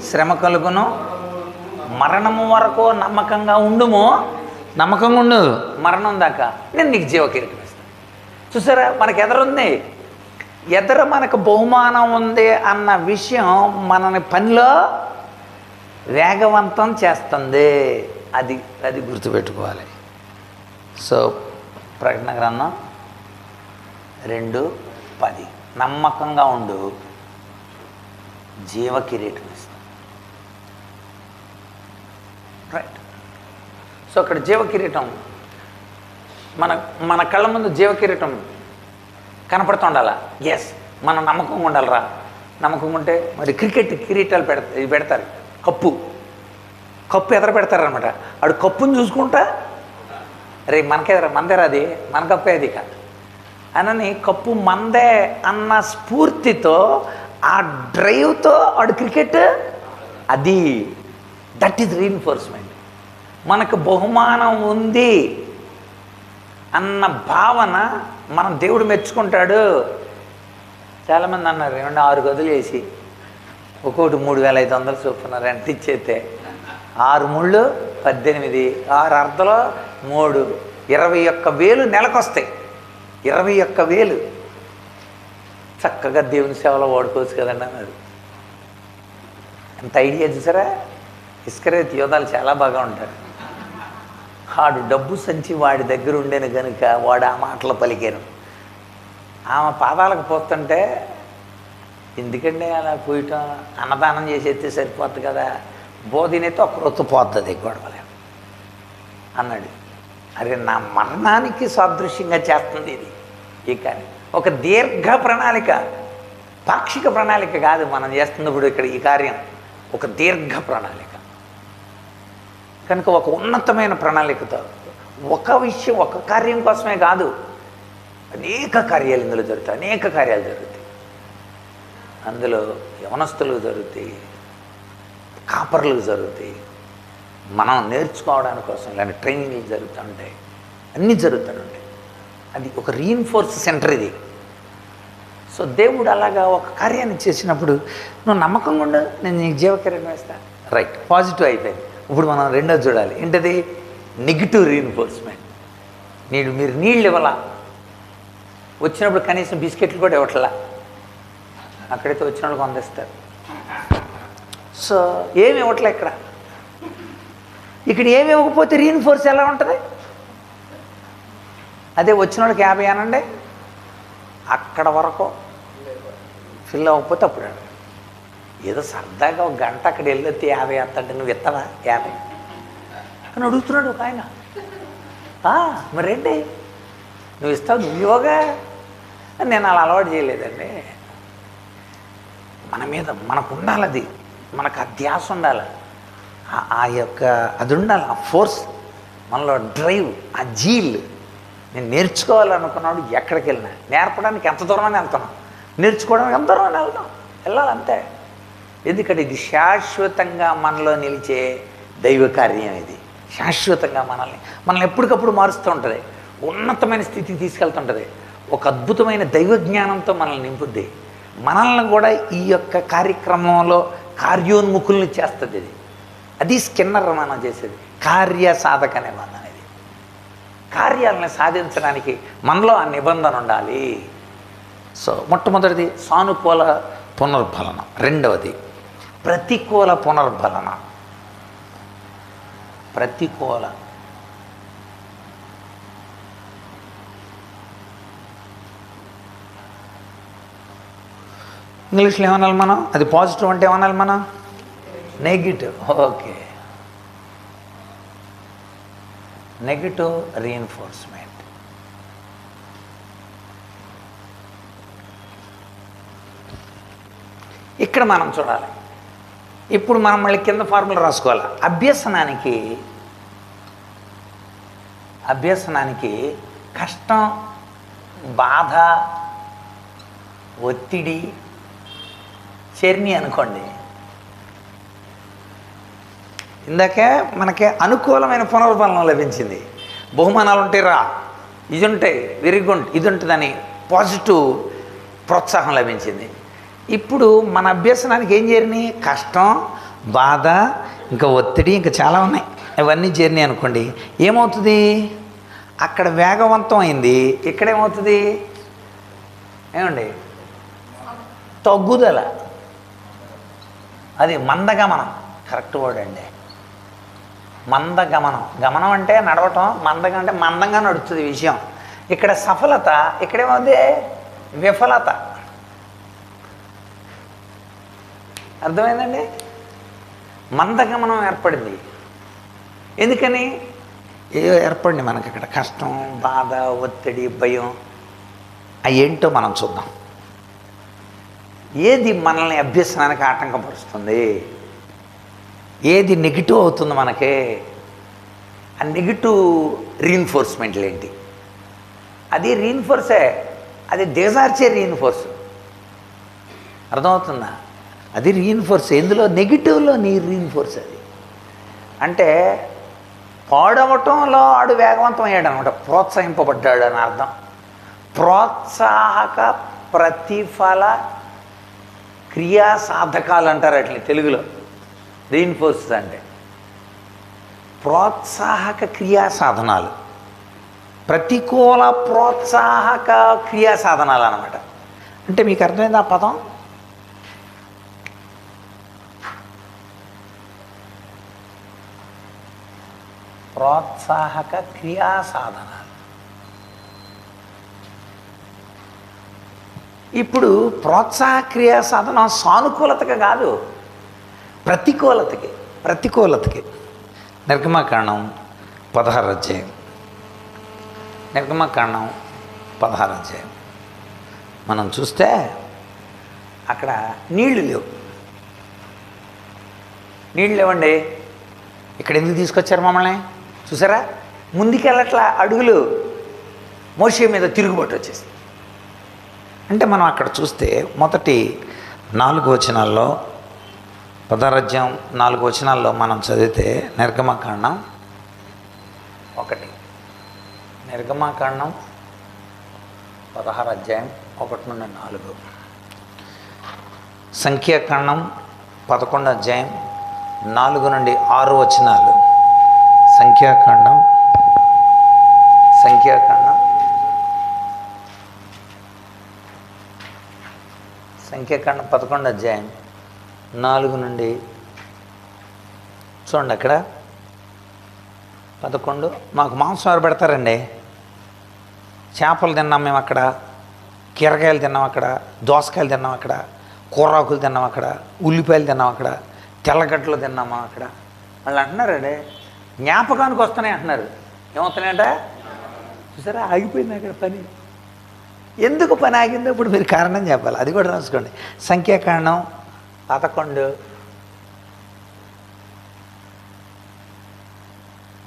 శ్రమ కలుగును, మరణము వరకు నమ్మకంగా ఉండుము. నమ్మకంగా ఉండు మరణం దాకా, నేను నీకు జీవ కిరీటం ఇస్తాను. చూసారా, మనకు ఎదరుంది, మనకు బహుమానం ఉంది అన్న విషయం మనని పనిలో వేగవంతం చేస్తుంది. అది గుర్తుపెట్టుకోవాలి. సో ప్రకటన గ్రంథం 2:10, నమ్మకంగా ఉండు, జీవ కిరీటం ఇస్తాం. రైట్. సో అక్కడ జీవ కిరీటం మన కళ్ళ ముందు జీవ కిరీటం కనపడుతుండాలా? ఎస్, మనం నమ్మకంగా ఉండాలరా. నమ్మకంగా ఉంటే మరి క్రికెట్ కిరీటాలు పెడతారు, కప్పు ఎదర పెడతారనమాట. ఆడు కప్పుని చూసుకుంటా, రే మనదేరా, అది మన కప్పే, అది కాదు అనని, కప్పు మందే అన్న స్ఫూర్తితో, ఆ డ్రైవ్తో ఆడు క్రికెట్, దట్ ఈజ్ రీఇన్ఫోర్స్మెంట్. మనకు బహుమానం ఉంది అన్న భావన మనం దేవుడు మెచ్చుకుంటాడు. చాలామంది అన్నారు ఏమన్నా 6 గదులు వేసి ఒక్కొక్కటి 3,500 చొప్పున రెంట్ ఇచ్చేస్తే 6 ముళ్ళు 18, 6 అర్ధలో 3, 21,000 నెలకొస్తాయి. 21,000 చక్కగా దేవుని సేవలో వాడుకోవచ్చు కదండి అన్నారు. ఎంత ఐడియా చూసారా? ఇస్కరేతు యోధాలు చాలా బాగా ఉంటారు. వాడు డబ్బు సంచి వాడి దగ్గర ఉండేను కనుక వాడు ఆ మాటలు పలికాను. ఆమె పాదాలకు పోతుంటే ఎందుకంటే అలా పోయటం, అన్నదానం చేసేస్తే సరిపోద్ది కదా, బోధినైతే ఒక రొత్తు పోతుంది గొడవలే అన్నాడు. అరే నా మరణానికి సాదృశ్యంగా చేస్తుంది ఇది. ఇక ఒక దీర్ఘ ప్రణాళిక, పాక్షిక ప్రణాళిక కాదు మనం చేస్తున్నప్పుడు ఇక్కడ ఈ కార్యం, ఒక దీర్ఘ ప్రణాళిక కనుక ఒక ఉన్నతమైన ప్రణాళికతో ఒక విషయం, ఒక కార్యం కోసమే కాదు, అనేక కార్యాలు ఇందులో జరుగుతాయి. అనేక కార్యాలు జరుగుతాయి అందులో. యవనస్తులకు జరుగుతాయి, కాపర్లకు జరుగుతాయి, మనం నేర్చుకోవడానికి కోసం ఇలాంటి ట్రైనింగ్లు జరుగుతూ ఉంటాయి, అన్నీ జరుగుతూ ఉంటాయి. అది ఒక రీఇన్ఫోర్స్ సెంటర్ ఇది. సో దేవుడు అలాగా ఒక కార్యాన్ని చేసినప్పుడు నువ్వు నమ్మకంగా ఉండు, నేను నీకు జీవకిరణం వేస్తాను. రైట్, పాజిటివ్ అయిపోయింది. ఇప్పుడు మనం రెండోది చూడాలి. ఏంటది? Negative reinforcement. మీరు నీళ్ళు ఇవ్వాలా, వచ్చినప్పుడు కనీసం బిస్కెట్లు కూడా ఇవ్వట్లా, అక్కడైతే వచ్చిన వాళ్ళకి అందిస్తారు. సో ఏమి ఇవ్వట్లే ఇక్కడ ఏమి ఇవ్వకపోతే రీఇన్ఫోర్స్ ఎలా ఉంటుంది? అదే వచ్చిన వాళ్ళకి 50 అనండి, అక్కడ వరకు ఫిల్ అవ్వకపోతే అప్పుడు ఏదో సరదాగా ఒక గంట అక్కడ వెళ్ళొస్తే 50 వస్తుంటే నువ్వు ఇస్తావా 50 అని అడుగుతున్నాడు ఒక ఆయన. మరేంటి నువ్వు ఇస్తావు, నువ్వు ఇవ్వగా అని. నేను అలా అలవాటు చేయలేదండి. మన మీద మనకు ఉండాలి, అది మనకు ఆ ధ్యాస ఉండాలి, ఆ యొక్క అది ఉండాలి, ఆ ఫోర్స్ మనలో, డ్రైవ్, ఆ జీల్. నేను నేర్చుకోవాలనుకున్నాడు ఎక్కడికి వెళ్ళినా, నేర్పడానికి ఎంత దూరమైనా వెళ్తున్నాం, నేర్చుకోవడానికి ఎంత దూరమైనా వెళ్ళాలంతే. ఎందుకంటే ఇది శాశ్వతంగా మనలో నిలిచే దైవ కార్యం. ఇది శాశ్వతంగా మనల్ని ఎప్పటికప్పుడు మారుస్తూ ఉంటుంది, ఉన్నతమైన స్థితికి తీసుకెళ్తుంటుంది, ఒక అద్భుతమైన దైవ జ్ఞానంతో మనల్ని నింపుద్ది. మనల్ని కూడా ఈ యొక్క కార్యక్రమంలో కార్యోన్ముఖుల్ని చేస్తుంది. అది స్కిన్నర్ మనం చేసేది కార్యసాధక నిబంధన. ఇది కార్యాలను సాధించడానికి మనలో ఆ నిబంధన ఉండాలి. సో మొట్టమొదటిది సానుకూల పునర్బలనం, రెండవది ప్రతికూల పునర్బలనం. ప్రతికూల ఇంగ్లీష్లో ఏమనాలి మనం? అది పాజిటివ్ అంటే ఏమనాలి మనం? నెగిటివ్. Okay, negative reinforcement. ఇక్కడ మనం చూడాలి. ఇప్పుడు మనం మళ్ళీ కింద ఫార్ములా రాసుకోవాలి. అభ్యసనానికి కష్టం, బాధ, ఒత్తిడి చేరిని అనుకోండి. ఇందాకే మనకి అనుకూలమైన పునర్బలం లభించింది, బహుమానాలు ఉంటాయి, ఇది ఉంటాయి, వెరీ గుడ్, ఇది ఉంటుందని పాజిటివ్ ప్రోత్సాహం లభించింది. ఇప్పుడు మన అభ్యసనానికి ఏం చేరినాయి? కష్టం, బాధ, ఇంకా ఒత్తిడి, ఇంకా చాలా ఉన్నాయి. ఇవన్నీ చేరినాయి అనుకోండి. ఏమవుతుంది? అక్కడ వేగవంతం అయింది, ఇక్కడేమవుతుంది? ఏమండి? తగ్గుదల. అది మందగమనం. కరెక్ట్ వర్డ్ అండి, మందగమనం. గమనం అంటే నడవటం, మందగా అంటే మందంగా నడుస్తుంది విషయం. ఇక్కడ సఫలత, ఇక్కడేమవుతుంది? విఫలత. అర్థమైందండి? మందగమనం ఏర్పడింది. ఎందుకని? ఏదో ఏర్పడింది మనకి ఇక్కడ. కష్టం, బాధ, ఒత్తిడి, భయం, అవి ఏంటో మనం చూద్దాం. ఏది మనల్ని అభ్యసనానికి ఆటంకపరుస్తుంది? ఏది నెగిటివ్ అవుతుంది మనకి? ఆ నెగిటివ్ రీఇన్ఫోర్స్మెంట్లు ఏంటి? అది రీఇన్ఫోర్సే, అది దిగజార్చే రీఇన్ఫోర్స్. అర్థమవుతుందా? అది రీఇన్ఫోర్స్. ఎందులో? నెగిటివ్లో నీ రీఇన్ఫోర్స్. అది అంటే పాడవటంలో ఆడు వేగవంతం అయ్యాడు అనమాట, ప్రోత్సహింపబడ్డాడు అని అర్థం. ప్రోత్సాహక ప్రతిఫల క్రియా సాధకాలు అంటారు అట్లా తెలుగులో. రీఇన్ఫోర్స్ అంటే ప్రోత్సాహక క్రియా సాధనాలు, ప్రతికూల ప్రోత్సాహక క్రియా సాధనాలు అన్నమాట. అంటే మీకు అర్థమైంది ఆ పదం? ప్రోత్సాహక క్రియా సాధనాలు. ఇప్పుడు ప్రోత్సాహ క్రియా సాధనం సానుకూలతగా కాదు, ప్రతికూలతకి. నిర్గమకాండం 16 అధ్యాయం. నిర్గమకాండం 16 అధ్యాయం మనం చూస్తే అక్కడ నీళ్లు లేవండి. ఇక్కడ ఎందుకు తీసుకొచ్చారు మమ్మల్ని? చూసారా, ముందుకెళ్ళట్లా, అడుగులు మోషే మీద తిరుగుబాటు వచ్చేసి. అంటే మనం అక్కడ చూస్తే మొదటి 4 వచనాల్లో 16 అధ్యాయం 4 వచనాల్లో మనం చదివితే నిర్గమకాండం 1, నిర్గమకాండం 16 అధ్యాయం 1 నుండి 4, సంఖ్యాకాండం 11 అధ్యాయం 4 నుండి 6 వచనాలు, సంఖ్యాకాండం 11 అధ్యాయం 4 నుండి చూడండి. అక్కడ 11 మాకు మాంసం పెడతారండి. చేపలు తిన్నాం మేము అక్కడ, కీరకాయలు తిన్నాం అక్కడ, దోసకాయలు తిన్నాం అక్కడ, కూరాకులు తిన్నాం అక్కడ, ఉల్లిపాయలు తిన్నాం అక్కడ, తెల్లగడ్డలు తిన్నామా అక్కడ. వాళ్ళు అంటున్నారండి, జ్ఞాపకానికి వస్తున్నాయి అంటున్నారు. ఏమవుతున్నాయంట? చూసారా, ఆగిపోయింది అక్కడ పని. ఎందుకు పని ఆగిందో ఇప్పుడు మీరు కారణం చెప్పాలి, అది కూడా రాసుకోండి. సంఖ్యాకాండం 11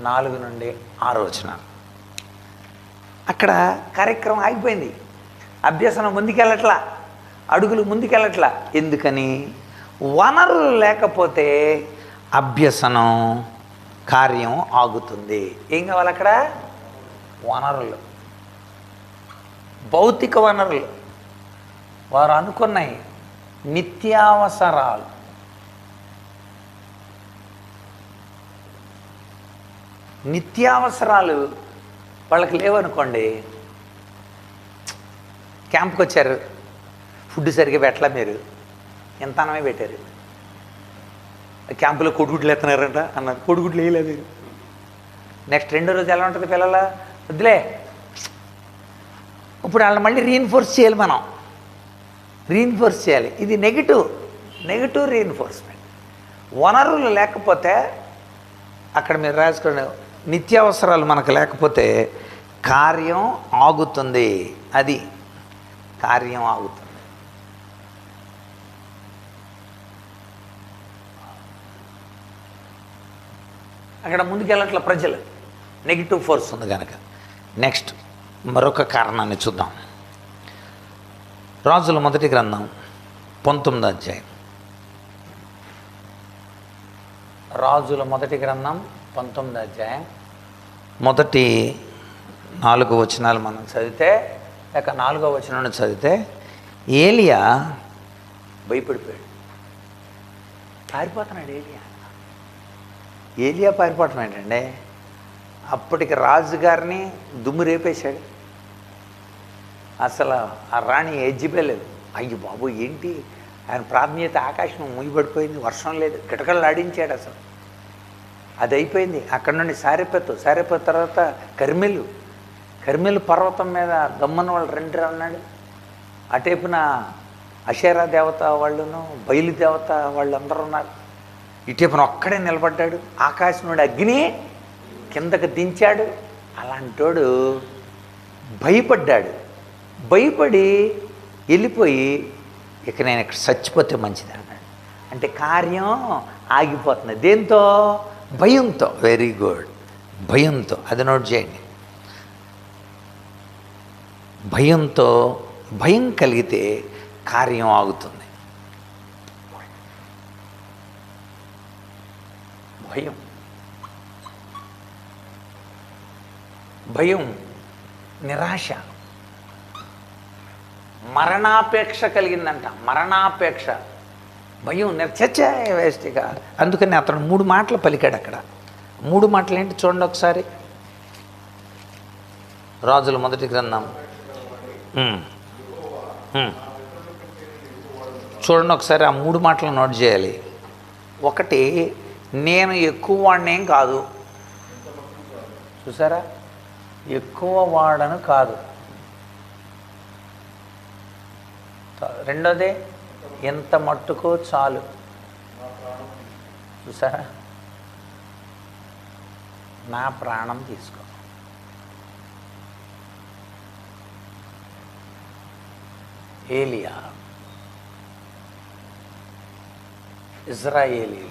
4 నుండి 6 వచనాలు. అక్కడ కార్యక్రమం ఆగిపోయింది. అభ్యసనం ముందుకెళ్ళట్లా, అడుగులు ముందుకెళ్ళట్లా. ఎందుకని? వనరులు లేకపోతే అభ్యసనం కార్యం ఆగుతుంది. ఏం కావాలి అక్కడ? వనరులు, భౌతిక వనరులు. వారు అనుకున్నాయి నిత్యావసరాలు. నిత్యావసరాలు వాళ్ళకి లేవనుకోండి. క్యాంప్కి వచ్చారు, ఫుడ్ సరిగ్గా పెట్టలే, మీరు ఎంత అన్నమే పెట్టారు. క్యాంపులో కోడిగుడ్లు ఎత్తున్నారంట అన్నారు, కోడిగుడ్లు వేయలేదు. నెక్స్ట్ 2వ రోజు ఎలా ఉంటుంది పిల్లల? వద్దులే. ఇప్పుడు వాళ్ళని మళ్ళీ రీఇన్ఫోర్స్ చేయాలి, మనం రీఇన్ఫోర్స్ చేయాలి. ఇది నెగిటివ్ రీఇన్ఫోర్స్మెంట్. వనరులు లేకపోతే అక్కడ మీరు రాసుకోండి, నిత్యావసరాలు మనకు లేకపోతే కార్యం ఆగుతుంది. అది కార్యం ఆగుతుంది. అక్కడ ముందుకెళ్ళట్ల ప్రజలు, నెగిటివ్ ఫోర్స్ ఉంది కనుక. నెక్స్ట్ మరొక కారణాన్ని చూద్దాం. రాజుల మొదటి గ్రంథం 19వ అధ్యాయం. రాజుల మొదటి గ్రంథం 19వ అధ్యాయం మొదటి 4 వచనాలు మనం చదివితే, లేక 4వ వచనం చదివితే, ఏలియా భయపడిపోయాడు, పారిపోతున్నాడు. ఏలియా పారిపోవటం ఏంటండి? అప్పటికి రాజుగారిని దుమ్ము రేపేశాడు. అసలు ఆ రాణి ఎజ్జిపోలేదు. అయ్యి బాబు ఏంటి, ఆయన ప్రాధాన్యత ఆకాశం ముయ్యబడిపోయింది, వర్షం లేదు, కిటకలు ఆడించాడు. అసలు అది అయిపోయింది. అక్కడ నుండి సారెపత్ తర్వాత కర్మెలు పర్వతం మీద దమ్మన్న వాళ్ళు 2 ఉన్నాడు. అటేపున అషేరా దేవత వాళ్ళును బయలు దేవత వాళ్ళు అందరూ ఉన్నారు. ఇటేపున ఒక్కడే నిలబడ్డాడు. ఆకాశం నుండి అగ్ని కిందకు దించాడు. అలాంటోడు భయపడి వెళ్ళిపోయి, ఇక నేను ఇక్కడ చచ్చిపోతే మంచిది అన్నాడు. అంటే కార్యం ఆగిపోతుంది. దేంతో? భయంతో. వెరీ గుడ్, భయంతో. అది నోట్ చేయండి. భయం కలిగితే కార్యం ఆగుతుంది. భయం, నిరాశ. మరణాపేక్ష కలిగిందంట. మరణాపేక్ష, భయం, చచ్చే వేస్ట్గా. అందుకని అతను 3 మాటలు పలికాడు అక్కడ. 3 మాటలు ఏంటి చూడండి ఒకసారి. రాజుల మొదటి గ్రంథం చూడండి ఒకసారి. ఆ 3 మాటలు నోట్ చేయాలి. ఒకటి, నేను ఎక్కువ వాడినేం కాదు. చూసారా, ఎక్కువ వాడను కాదు. రెండోది, ఎంత మట్టుకో చాలు. చూసారా, నా ప్రాణం తీసుకో. ఏలియా ఇజ్రాయేలీలు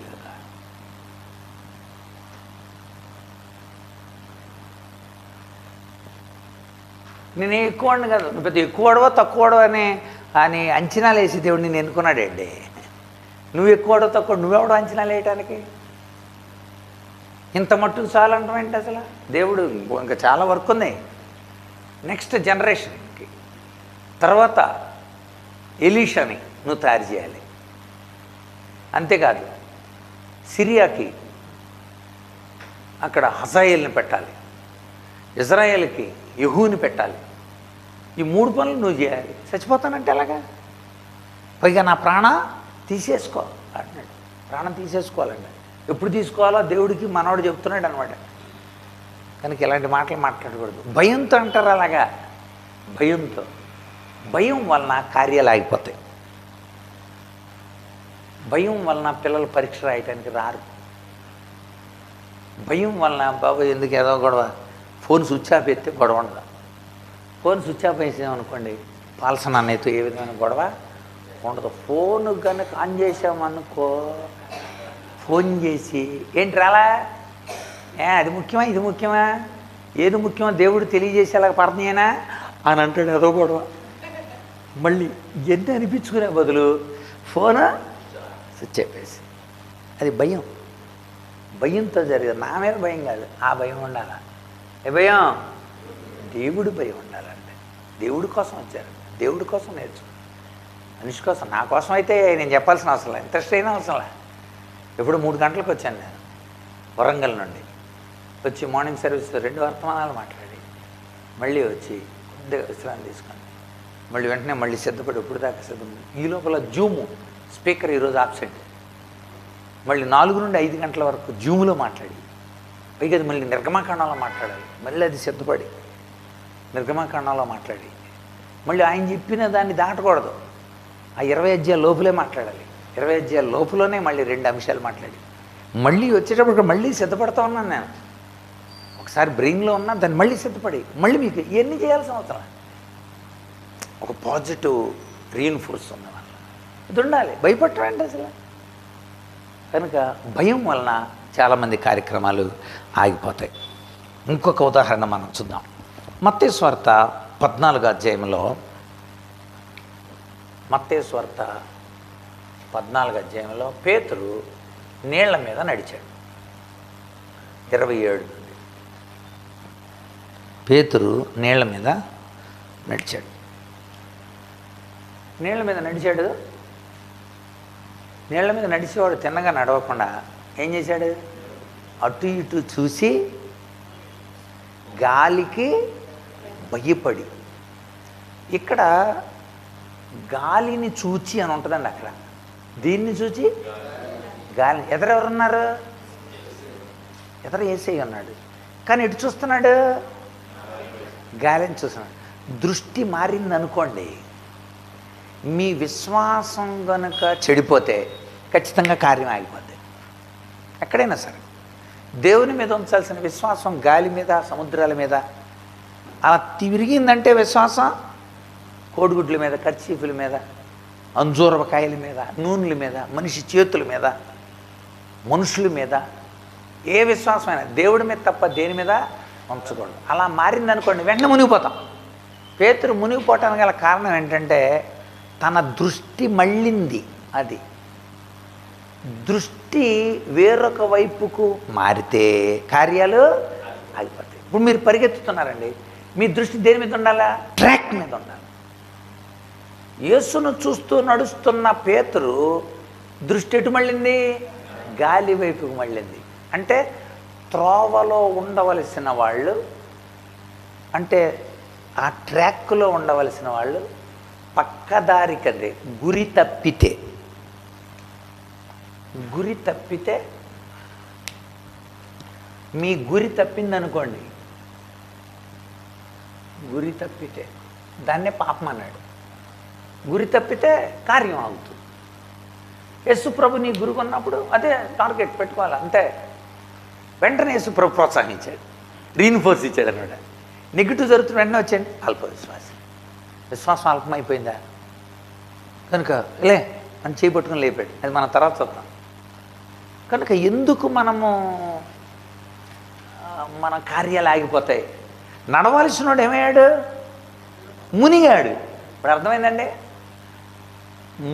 నేను ఎక్కువ కాదు, నువ్వు పెద్ద ఎక్కువడవో తక్కువడో అని అంచనాలు వేసి దేవుడు నేను ఎన్నుకున్నాడండి. నువ్వు ఎక్కువడో తక్కువ, నువ్వెవడో అంచనాలు వేయటానికి? ఇంత మట్టుకు చాలు అంటామేంటి అసలు? దేవుడు ఇంకా చాలా వర్క్ ఉంది నెక్స్ట్ జనరేషన్కి. తర్వాత ఎలీషాని నువ్వు తయారు చేయాలి. అంతేకాదు, సిరియాకి అక్కడ హజాయేల్ని పెట్టాలి, ఇజ్రాయేల్కి యెహూని పెట్టాలి. ఈ 3 పనులు నువ్వు చేయాలి. చచ్చిపోతానంటే ఎలాగా? పైగా నా ప్రాణం తీసేసుకో అన్నాడు. ప్రాణం తీసేసుకోవాలండి. ఎప్పుడు తీసుకోవాలో దేవుడికి మనవాడు చెప్తున్నాడు అనమాట. కనుక ఇలాంటి మాటలు మాట్లాడకూడదు. భయంతో అంటారు అలాగా. భయంతో, భయం వలన కార్యాలు ఆగిపోతాయి. భయం వలన పిల్లలు పరీక్ష రాయటానికి రారు. భయం వలన బాబు ఎందుకు ఏదో గొడవ, ఫోన్ స్విచ్ ఆఫ్ ఎత్తే గొడవ ఉండదు. ఫోన్ స్విచ్ ఆఫ్ వేసామనుకోండి, పాల్సన్ అన్నయ్యతో ఏ విధమైన గొడవ ఉండదు. ఫోన్ కనుక ఆన్ చేసామనుకో, ఫోన్ చేసి ఏంటి రాలా, అది ముఖ్యమా ఇది ముఖ్యమా, ఏది ముఖ్యమో దేవుడు తెలియజేసేలాగా పడుతున్నాయినా అని అంటాడు. అదో గొడవ. మళ్ళీ ఎన్ని అనిపించుకునే బదులు ఫోన్ స్విచ్ చెప్పేసి, అది భయం. భయంతో జరిగేది. నా మీద భయం కాదు, ఆ భయం ఉండాలి. ఏ భయం? దేవుడి భయం ఉండాలండి. దేవుడి కోసం వచ్చారు, దేవుడి కోసం నేర్చు. మనిషి కోసం, నా కోసం అయితే నేను చెప్పాల్సిన అవసరం లేదు, ఇంట్రెస్ట్ అయినా అవసరం లేదు. ఎప్పుడు 3 గంటలకు వచ్చాను నేను వరంగల్ నుండి. వచ్చి మార్నింగ్ సర్వీస్లో 2 వర్తమానాలు మాట్లాడి మళ్ళీ వచ్చి కొద్దిగా విశ్రాంతి తీసుకొని మళ్ళీ వెంటనే మళ్ళీ సిద్ధపడి ఇప్పుడు దాకా సిద్ధపడి ఈ లోపల జూము స్పీకర్ ఈరోజు ఆబ్సెంట్. మళ్ళీ 4 నుండి 5 గంటల వరకు జూములో మాట్లాడి, పైగా అది మళ్ళీ నిర్గమాకాండంలో మాట్లాడాలి. మళ్ళీ అది సిద్ధపడి నిర్గమాకాండంలో మాట్లాడి మళ్ళీ ఆయన చెప్పిన దాన్ని దాటకూడదు. ఆ 20 అధ్యాయాల లోపులే మాట్లాడాలి. 20 అధ్యాయాల లోపులోనే మళ్ళీ 2 అంశాలు మాట్లాడి మళ్ళీ వచ్చేటప్పుడు మళ్ళీ సిద్ధపడుతూ ఉన్నాను నేను. ఒకసారి బ్రెయిన్లో ఉన్నా దాన్ని మళ్ళీ సిద్ధపడి మళ్ళీ మీకు ఇవన్నీ చేయాల్సిన అవసరం. ఒక పాజిటివ్ రీఇన్ఫోర్స్ ఉన్న వల్ల ఇది ఉండాలి. భయపడటండి అసలు. కనుక భయం వలన చాలామంది కార్యక్రమాలు ఆగిపోతాయి. ఇంకొక ఉదాహరణ మనం చూద్దాం. మత్తయి సువార్త 14వ అధ్యాయంలో, మత్తయి సువార్త 14వ అధ్యాయంలో పేతురు నీళ్ల మీద నడిచాడు. 27 నుండి పేతురు నీళ్ల మీద నడిచాడు. నీళ్ల మీద నడిచాడు. నీళ్ల మీద నడిచేవాడు తిన్నగా నడవకుండా ఏం చేశాడు? అటు ఇటు చూసి గాలికి భయపడి. ఇక్కడ గాలిని చూచి అని ఉంటుందండి. అక్కడ దీన్ని చూచి గాలి. ఎదురెవరున్నారు? ఎదురు యేసయ్య ఉన్నాడు. కానీ ఎటు చూస్తున్నాడు? గాలిని చూస్తున్నాడు. దృష్టి మారింది అనుకోండి, మీ విశ్వాసం కనుక చెడిపోతే ఖచ్చితంగా కార్యం ఆగిపోద్ది. ఎక్కడైనా సరే దేవుని మీద ఉంచాల్సిన విశ్వాసం గాలి మీద, సముద్రాల మీద అలా తిరిగిందంటే విశ్వాసం కోడిగుడ్ల మీద, కర్చీఫుల మీద, అంజూరకాయల మీద, నూనెల మీద, మనిషి చేతుల మీద, మనుషుల మీద, ఏ విశ్వాసమైనా దేవుడి మీద తప్ప దేని మీద ఉంచకూడదు. అలా మారిందనుకోండి వెంటనే మునిగిపోతాం. పేతురు మునిగిపోవటానికి గల కారణం ఏంటంటే తన దృష్టి మళ్ళింది. అది దృష్టి వేరొక వైపుకు మారితే కార్యాలు ఆగిపోతాయి. ఇప్పుడు మీరు పరిగెత్తుతున్నారండి, మీ దృష్టి దేని మీద ఉండాలా? ట్రాక్ మీద ఉండాలి. యేసును చూస్తూ నడుస్తున్న పేతురు దృష్టి ఎటు మళ్ళింది? గాలి వైపుకు మళ్ళింది. అంటే త్రోవలో ఉండవలసిన వాళ్ళు, అంటే ఆ ట్రాక్లో ఉండవలసిన వాళ్ళు పక్కదారి కదే గురి తప్పితే మీ గురి తప్పిందనుకోండి, గురి తప్పితే దాన్నే పాపం అన్నాడు. గురి తప్పితే కార్యం ఆగుతుంది. యేసుప్రభు నీ గురువు అన్నప్పుడు అదే టార్గెట్ పెట్టుకోవాలి అంతే. వెంటనే యేసుప్రభు ప్రోత్సహించాడు, రీఇన్ఫోర్స్ ఇచ్చాడు అన్నాడు. నెగిటివ్ జరుగుతున్న వెంటనే వచ్చేయండి అల్ప విశ్వాసం. విశ్వాసం అల్పమైపోయిందా కనుక లే అని చేపట్టుకుని లేపాడు. అది మన తర్వాత చూద్దాం. కనుక ఎందుకు మన కార్యాలు ఆగిపోతాయి? నడవలసినోడు ఏమయ్యాడు? మునిగాడు. ఇప్పుడు అర్థమైందండి?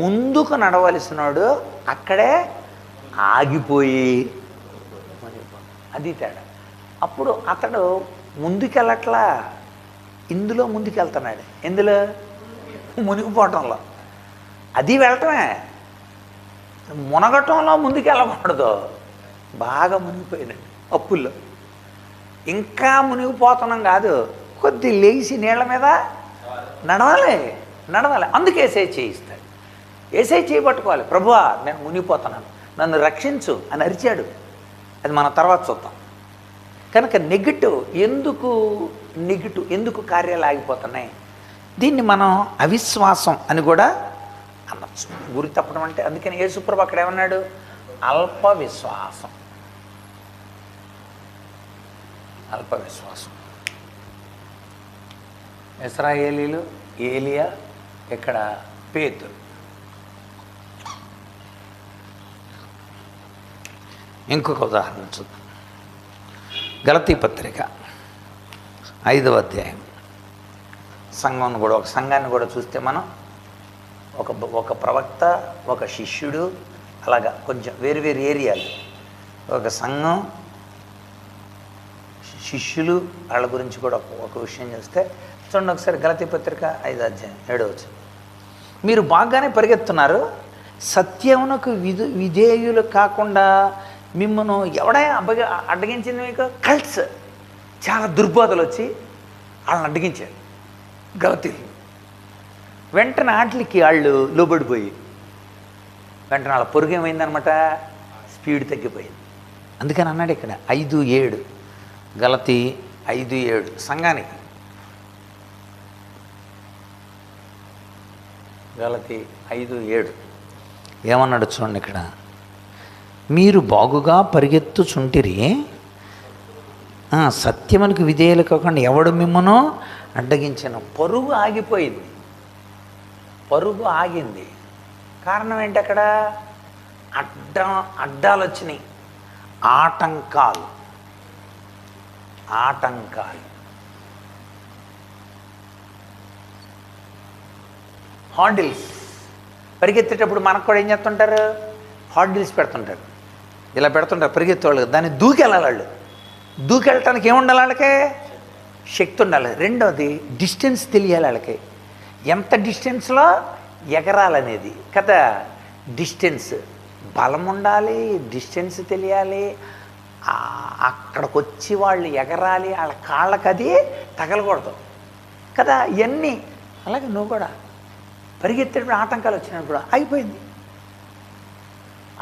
ముందుకు నడవలసినోడు అక్కడే ఆగిపోయి అది తేడా. అప్పుడు అతడు ముందుకెళ్ళట్లా, ఇందులో ముందుకెళ్తున్నాడు. ఎందులో? మునిగిపోవటంలో. అది వెళ్ళటమే, మునగటంలో ముందుకెళ్ళకూడదు. బాగా మునిగిపోయినాడు అప్పుల్లో. ఇంకా మునిగిపోతున్నాం కాదు, కొద్ది లేచి నీళ్ళ మీద నడవాలి. అందుకే ఏసై చేయిస్తాడు. ఏసై చేపట్టుకోవాలి. ప్రభువా నేను మునిగిపోతున్నాను, నన్ను రక్షించు అని అరిచాడు. అది మన తర్వాత చూద్దాం. కనుక నెగిటివ్ ఎందుకు కార్యాలు ఆగిపోతున్నాయి? దీన్ని మనం అవిశ్వాసం అని కూడా అనొచ్చు. గురి తప్పడం అంటే అందుకని యేసుప్రభు అక్కడ ఏమన్నాడు? అల్ప విశ్వాసం. ఇశ్రాయేలీలు, ఏలియా, ఇక్కడ పేతురు. ఇంకొక ఉదాహరణ చూద్దాం. గలతీ పత్రిక 5వ అధ్యాయం. ఒక సంఘాన్ని కూడా చూస్తే మనం ఒక ప్రవక్త, ఒక శిష్యుడు, అలాగా కొంచెం వేరు ఏరియాలు. ఒక సంఘం, శిష్యులు, వాళ్ళ గురించి కూడా ఒక విషయం చూస్తే చూడండి ఒకసారి. గలతీ పత్రిక 5వ అధ్యాయం 7వ వచనం. మీరు బాగానే పరిగెత్తున్నారు, సత్యమునకు విధేయులు కాకుండా మిమ్మల్ని ఎవడే అడ్డగించింది? మీకు కల్ట్స్, చాలా దుర్బోధలు వచ్చి వాళ్ళని అడ్డగించారు గలతీలు. వెంటనే వాటికి వాళ్ళు లోబడిపోయి వెంటనే వాళ్ళ పొరుగు ఏమైందనమాట? స్పీడ్ తగ్గిపోయింది. అందుకని అన్నాడు ఇక్కడ 5:7, గలతీ 5:7 సంఘానికి. గలతీ 5:7 ఏమన్నాడు చూడండి ఇక్కడ. మీరు బాగుగా పరిగెత్తుచుంటిరి, సత్యమునికి విధేయులు కాకుండా ఎవడు మిమ్మను అడ్డగించిన. పరుగు ఆగింది. కారణం ఏంటి? అక్కడ అడ్డాలు వచ్చినాయి, ఆటంకాలు. హార్డిల్స్. పరిగెత్తేటప్పుడు మనకు కూడా ఏం చేస్తుంటారు? హార్డిల్స్ పెడుతుంటారు, ఇలా పెడుతుంటారు పరిగెత్తేవాళ్ళు. దాన్ని దూకెళ్ళటానికి ఏముండాలి? వాళ్ళకే శక్తి ఉండాలి. రెండవది డిస్టెన్స్ తెలియాలి వాళ్ళకి, ఎంత డిస్టెన్స్లో ఎగరాలనేది కదా. డిస్టెన్స్, బలం ఉండాలి, డిస్టెన్స్ తెలియాలి. అక్కడికి వచ్చి వాళ్ళు ఎగరాలి, వాళ్ళ కాళ్ళకి అది తగలకూడదు కదా. ఇవన్నీ అలాగే నువ్వు కూడా పరిగెత్తేటప్పుడు ఆటంకాలు వచ్చినప్పుడు అయిపోయింది.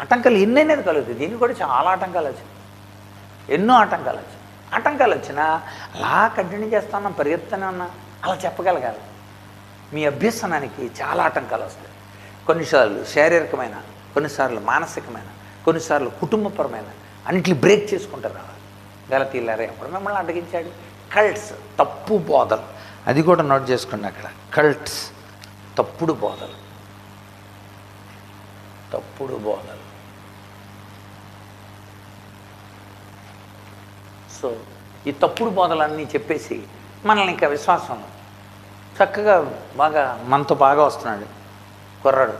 ఆటంకాలు ఎన్నైనా కలుగుతాయి. దీనికి కూడా చాలా ఆటంకాలు వచ్చాయి, ఎన్నో ఆటంకాలు వచ్చాయి. ఆటంకాలు వచ్చినా అలా కంటిన్యూ చేస్తున్నా, పరిగెత్తుతూనే ఉన్నా, అలా చెప్పగలగాలి. మీ అభ్యసనానికి చాలా ఆటంకాలు వస్తాయి. కొన్నిసార్లు శారీరకమైన, కొన్నిసార్లు మానసికమైన, కొన్నిసార్లు కుటుంబపరమైన, అన్నింటినీ బ్రేక్ చేసుకుంటారు రావాలి. గలతీలారే అప్పుడు మిమ్మల్ని అడ్డగించాడు. కల్ట్స్, తప్పు బోధలు. అది కూడా నోట్ చేసుకోండి అక్కడ. కల్ట్స్, తప్పుడు బోధలు. సో ఈ తప్పుడు బోధలన్నీ చెప్పేసి మనల్ని ఇంకా విశ్వాసంలో చక్కగా మనతో బాగా వస్తున్నాడు కుర్రాడు.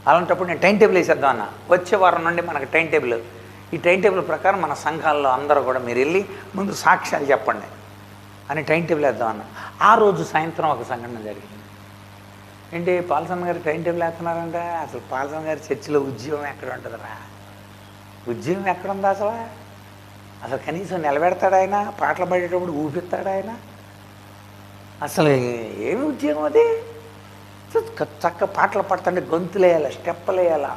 అలాంటప్పుడు నేను టైం టేబుల్ వేసేద్దాం అన్న. వచ్చే వారం నుండి మనకు టైం టేబుల్, ఈ టైం టేబుల్ ప్రకారం మన సంఘాల్లో అందరూ కూడా మీరు వెళ్ళి ముందు సాక్ష్యాలు చెప్పండి అని టైం టేబుల్ వేద్దాం అన్న. ఆ రోజు సాయంత్రం ఒక సంఘటన జరిగింది. ఏంటి పాల్సన్ గారు టైం టేబుల్ వేస్తున్నారంటే అసలు పాల్సన్ గారి చర్చిలో ఉద్యోగం ఎక్కడ ఉంటుందిరా? ఉద్యోగం ఎక్కడుంది అసలు? అసలు కనీసం నిలబెడతాడు ఆయన? పాటలు పాడేటప్పుడు ఊపిస్తాడు ఆయన? అసలు ఏమి ఉద్యోగం అది? చక్క పాటలు పడుతుంటే గొంతులు వేయాలి, స్టెప్పులు వేయాలా,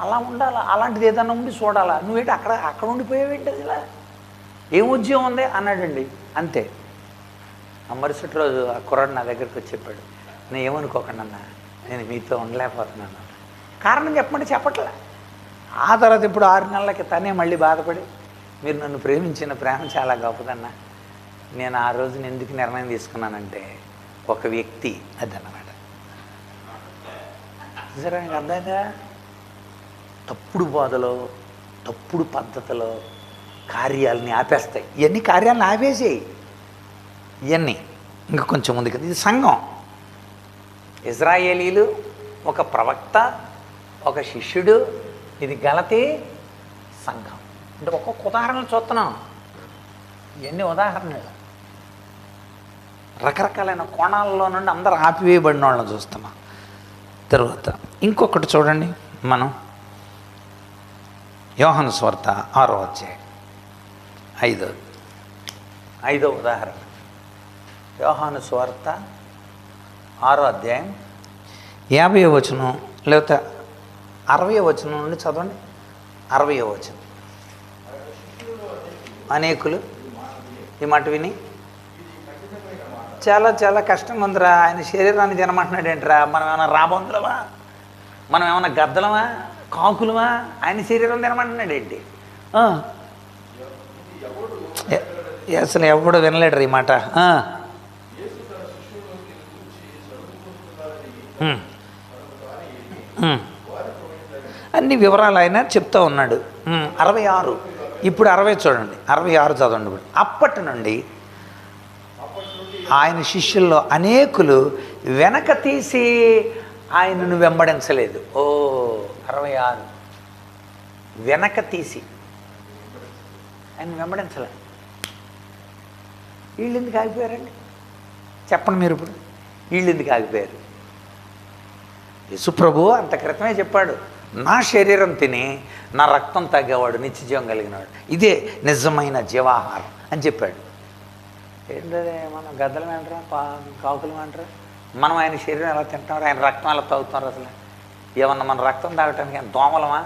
అలా ఉండాలా. అలాంటిది ఏదన్నా ఉండి చూడాలా. నువ్వేంటి అక్కడ ఉండిపోయావేంటి? అసలు ఏం ఉద్యోగం ఉంది అన్నాడండి. అంతే. ఆ మరుసటి రోజు ఆ కుర్రాడు నా దగ్గరికి వచ్చి చెప్పాడు, నేను ఏమనుకోకండి అన్న, నేను మీతో ఉండలేకపోతున్నాను. కారణం చెప్పమంటే చెప్పట్లే. ఆ తర్వాత ఇప్పుడు 6 నెలలకి తనే మళ్ళీ బాధపడి, మీరు నన్ను ప్రేమించిన ప్రేమ చాలా గొప్పదన్నా, నేను ఆ రోజున ఎందుకు నిర్ణయం తీసుకున్నానంటే ఒక వ్యక్తి అదన్నమాట. సరే నాకు అర్థమైందా? తప్పుడు బోధలో, తప్పుడు పద్ధతిలో కార్యాలని ఆపేస్తాయి. ఇవన్నీ కార్యాలను ఆపేసేయి. ఇవన్నీ ఇంకా కొంచెం ఉంది కదా. ఇది సంఘం. ఇజ్రాయేలీలు, ఒక ప్రవక్త, ఒక శిష్యుడు. ఇది గలతీ సంఘం. అంటే ఒక్కొక్క ఉదాహరణలు చూస్తున్నాం. ఇవన్నీ ఉదాహరణలు. రకరకాలైన కోణాలలో నుండి అందరూ ఆపివేయబడిన వాళ్ళని చూస్తున్నాం. తర్వాత ఇంకొకటి చూడండి, మనం యోహాను సువార్త 6వ అధ్యాయం 5వ ఉదాహరణ. యోహాను సువార్త 6వ అధ్యాయం 50వ వచనం లేకపోతే 60వ వచనం నుండి చదవండి. 60వ వచనం. అనేకులు ఈ మాట విని, చాలా చాలా కష్టంగా ఉందిరా, ఆయన శరీరాన్ని తినమంటున్నాడు ఏంట్రా? మనం ఏమైనా రాబందులమా? మనం ఏమైనా గద్దలమా, కాకులమా? ఆయన శరీరం తినమంటున్నాడు ఏంటి? అసలు ఎవడు వినలేడు ఈ మాట. అన్ని వివరాలు ఆయన చెప్తూ ఉన్నాడు. 66. ఇప్పుడు 60 చూడండి. 66 చదవండి. ఇప్పుడు అప్పటి నుండి ఆయన శిష్యుల్లో అనేకులు వెనక తీసి ఆయనను వెంబడించలేదు. 66. వెనక తీసి ఆయన వెంబడించలేదు. వీళ్ళు ఎందుకు ఆగిపోయారండి? చెప్పండి మీరు. ఇప్పుడు వీళ్ళు ఎందుకు ఆగిపోయారు? యేసుప్రభు అంత క్రితమే చెప్పాడు, నా శరీరం తిని నా రక్తం తాగేవాడు నిత్యజీవం కలిగినవాడు, ఇదే నిజమైన జీవాహారం అని చెప్పాడు. ఏంటంటే మనం గద్దలం అంటారా, కాకులం అంటారా? మనం ఆయన శరీరం ఎలా తింటాం, ఆయన రక్తం ఎలా తాగుతారు? అసలు ఏమన్నా మన రక్తం తాగటానికి ఆయన దోమలమా,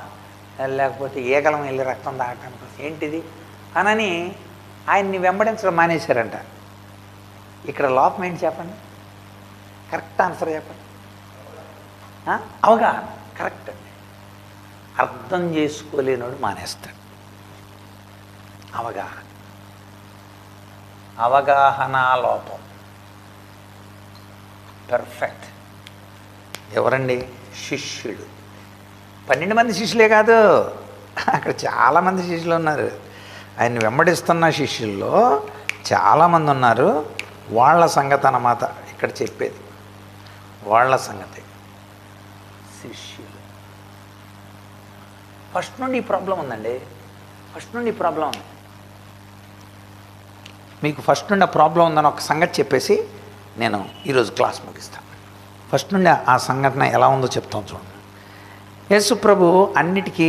లేకపోతే ఈగలం వెళ్ళి రక్తం తాగటానికి ఏంటిది అనని ఆయన్ని వెంబడించడం మానేశారంట. ఇక్కడ లోపం ఏంటి చెప్పండి? కరెక్ట్ ఆన్సర్ చెప్పండి. అవగాహన కరెక్ట్ అండి. అర్థం చేసుకోలేనోడు మానేస్తాడు. అవగాహన లోపం. పర్ఫెక్ట్. ఎవరండి? శిష్యుడు. 12 మంది శిష్యులే కాదు, అక్కడ చాలామంది శిష్యులు ఉన్నారు. ఆయన వెంబడిస్తున్న శిష్యుల్లో చాలామంది ఉన్నారు. వాళ్ళ సంగతి అన్నమాట ఇక్కడ చెప్పేది. వాళ్ళ సంగతి. శిష్యులు. ఫస్ట్ నుండి ఈ ప్రాబ్లం ఉందండి. ఫస్ట్ నుండి ఈ ప్రాబ్లం ఉంది. మీకు ఫస్ట్ నుండి ఆ ప్రాబ్లం ఉందని ఒక సంగతి చెప్పేసి నేను ఈరోజు క్లాస్ ముగిస్తాను. ఫస్ట్ నుండి ఆ సంఘటన ఎలా ఉందో చెప్తాను చూడండి. యేసు ప్రభు అన్నిటికీ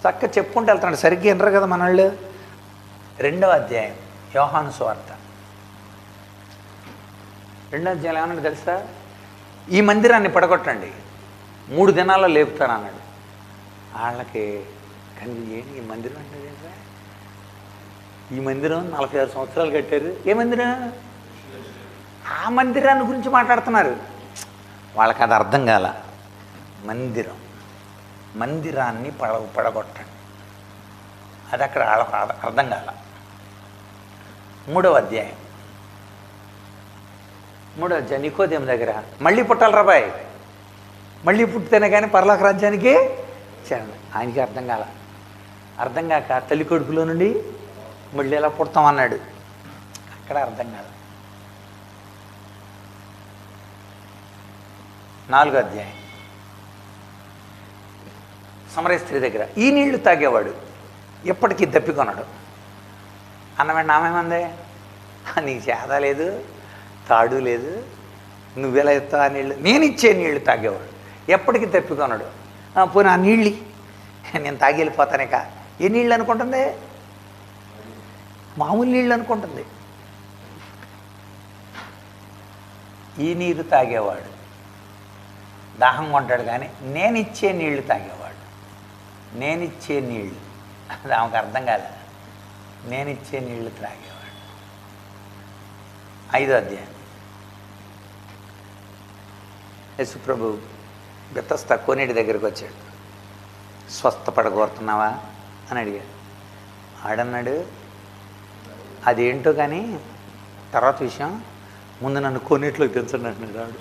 చక్కగా చెప్పుకుంటూ వెళ్తున్నాడు. సరిగ్గా వినరు కదా మనళ్ళు. 2వ అధ్యాయం యోహాను సువార్త 2వ అధ్యాయం ఏమన్నాడు తెలుసా? ఈ మందిరాన్ని పడగొట్టండి, 3 దినాల్లో లేపుతాను అన్నాడు. వాళ్ళకి కానీ ఏంటి ఈ మందిరం అంటే తెలుసా? ఈ మందిరం 46 సంవత్సరాలు కట్టారు. ఏ మందిరం? ఆ మందిరాన్ని గురించి మాట్లాడుతున్నారు. వాళ్ళకి అది అర్థం కాల. మందిరాన్ని పడగొట్టండి, అది అక్కడ అర్థం కాల. 3వ అధ్యాయం నికోదేము దగ్గర మళ్ళీ పుట్టాలి రాబాయ్, మళ్ళీ పుట్టితేనే కానీ పరలోక రాజ్యానికి చేరండి. ఆయనకి అర్థం కాక తల్లి కడుపులో నుండి మళ్ళీ ఎలా పుడతాం అన్నాడు. అక్కడ అర్థం కాదు. 4వ అధ్యాయం సమరయ స్త్రీ దగ్గర ఈ నీళ్లు తాగేవాడు ఎప్పటికీ దప్పికొన్నాడు. అన్నమాట ఆమెమందే, నీకు చేత లేదు, తాడు లేదు, నువ్వెలా ఎత్తావు ఆ నీళ్ళు, నేను ఇచ్చే నీళ్లు తాగేవాడు. ఎప్పటికీ తప్పికొన్నాడు. పోనీ ఆ నీళ్ళు నేను తాగి వెళ్ళిపోతానేక. ఏ నీళ్ళు అనుకుంటుంది? మామూలు నీళ్ళు అనుకుంటుంది. ఈ నీరు తాగేవాడు దాహంగా ఉంటాడు, కానీ నేనిచ్చే నీళ్లు తాగేవాడు. నేనిచ్చే నీళ్ళు, అది ఆమెకు అర్థం కాలేదు. నేనిచ్చే నీళ్లు త్రాగేవాడు. 5వ అధ్యాయం. యేసుప్రభు బెతస్దా కోనేటి దగ్గరికి వచ్చాడు. స్వస్థపడగోరుతున్నావా అని అడిగాడు. ఆడన్నాడు, అదేంటో కానీ తర్వాత విషయం, ముందు నన్ను కోనేటిలోకి దించండి అంటున్నాడు. ఆవిడ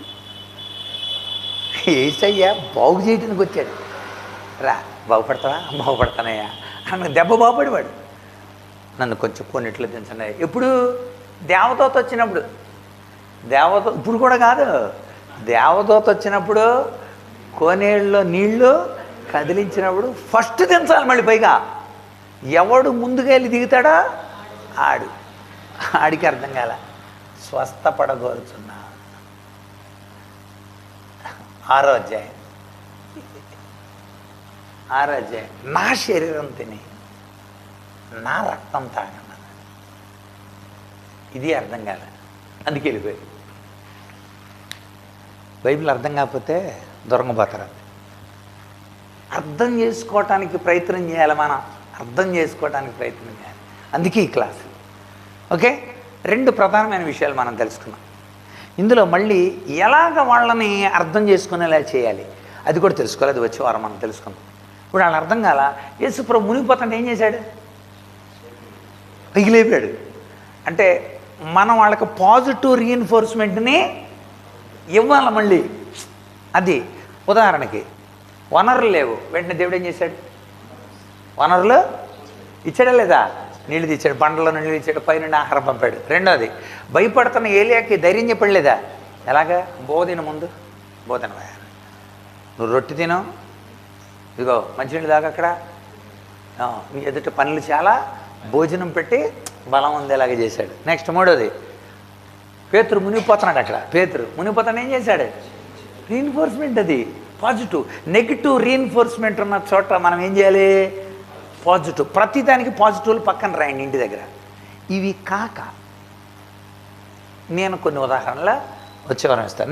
ఏసయ్యా బాగు చేయడానికి వచ్చాడు. రా బాగుపడతావా? బాగుపడతానయ్యా అన్న దెబ్బ బాగుపడేవాడు. నన్ను కొంచెం కోనేటిలో దించండి. ఎప్పుడు? దేవదూత వచ్చినప్పుడు. దేవదూత ఇప్పుడు కూడా కాదు, దేవదూత వచ్చినప్పుడు కోనేళ్ళలో నీళ్లు కదిలించినప్పుడు ఫస్ట్ దించాలి. మళ్ళీ పైగా ఎవడు ముందుగా వెళ్ళి దిగుతాడో ఆడికి అర్థం కాల. స్వస్థపడగోరుచున్నా. 6వ అధ్యాయం. నా శరీరం తిని నా రక్తం తాగన్న. ఇది అర్థం కాలే, అందుకే వెళ్ళిపోయాడు. బైబిల్ అర్థం కాకపోతే దొరంగపోతారు. అర్థం చేసుకోవటానికి ప్రయత్నం చేయాలి, మనం అర్థం చేసుకోవటానికి ప్రయత్నం చేయాలి. అందుకే ఈ క్లాసు. ఓకే, 2 ప్రధానమైన విషయాలు మనం తెలుసుకున్నాం. ఇందులో మళ్ళీ ఎలాగ వాళ్ళని అర్థం చేసుకునేలా చేయాలి అది కూడా తెలుసుకోవాలి. అది వచ్చే వారం మనం తెలుసుకుందాం. ఇప్పుడు వాళ్ళు అర్థం కాల. యేసుప్రభు మునిగిపోతుంటే ఏం చేశాడు? పైకి లేపాడు. అంటే మనం వాళ్ళకి పాజిటివ్ రీఎన్ఫోర్స్మెంట్ని ఇవ్వాలి. మళ్ళీ అది ఉదాహరణకి వనరులు లేవు, వెంటనే దేవుడు ఏం చేశాడు? వనరులు ఇచ్చాడా లేదా? నీళ్ళు తెచ్చాడు, బండలో నీళ్ళు ఇచ్చాడు, పైన ఆహారం పంపాడు. రెండోది, భయపడుతున్న ఏలియాకి ధైర్యం చెప్పలేదా? ఎలాగా? బోధిన ముందు బోధన, నువ్వు రొట్టె తిను, ఇదిగో మంచినీళ్ళు దాకా అక్కడ, మీ ఎదుట పనులు చాలా, భోజనం పెట్టి బలం ఉండేలాగా చేశాడు. నెక్స్ట్ 3వది, పేతురు మునిగిపోతున్నాడు. అక్కడ పేతురు మునిగిపోతాను ఏం చేశాడు? రీఎన్ఫోర్స్మెంట్. అది పాజిటివ్. నెగిటివ్ రీఎన్ఫోర్స్మెంట్ ఉన్న చోట మనం ఏం చేయాలి? పాజిటివ్. ప్రతిదానికి పాజిటివ్లు పక్కన రాయండి ఇంటి దగ్గర. ఇవి కాక నేను కొన్ని ఉదాహరణలు వచ్చేవారం ఇస్తాను.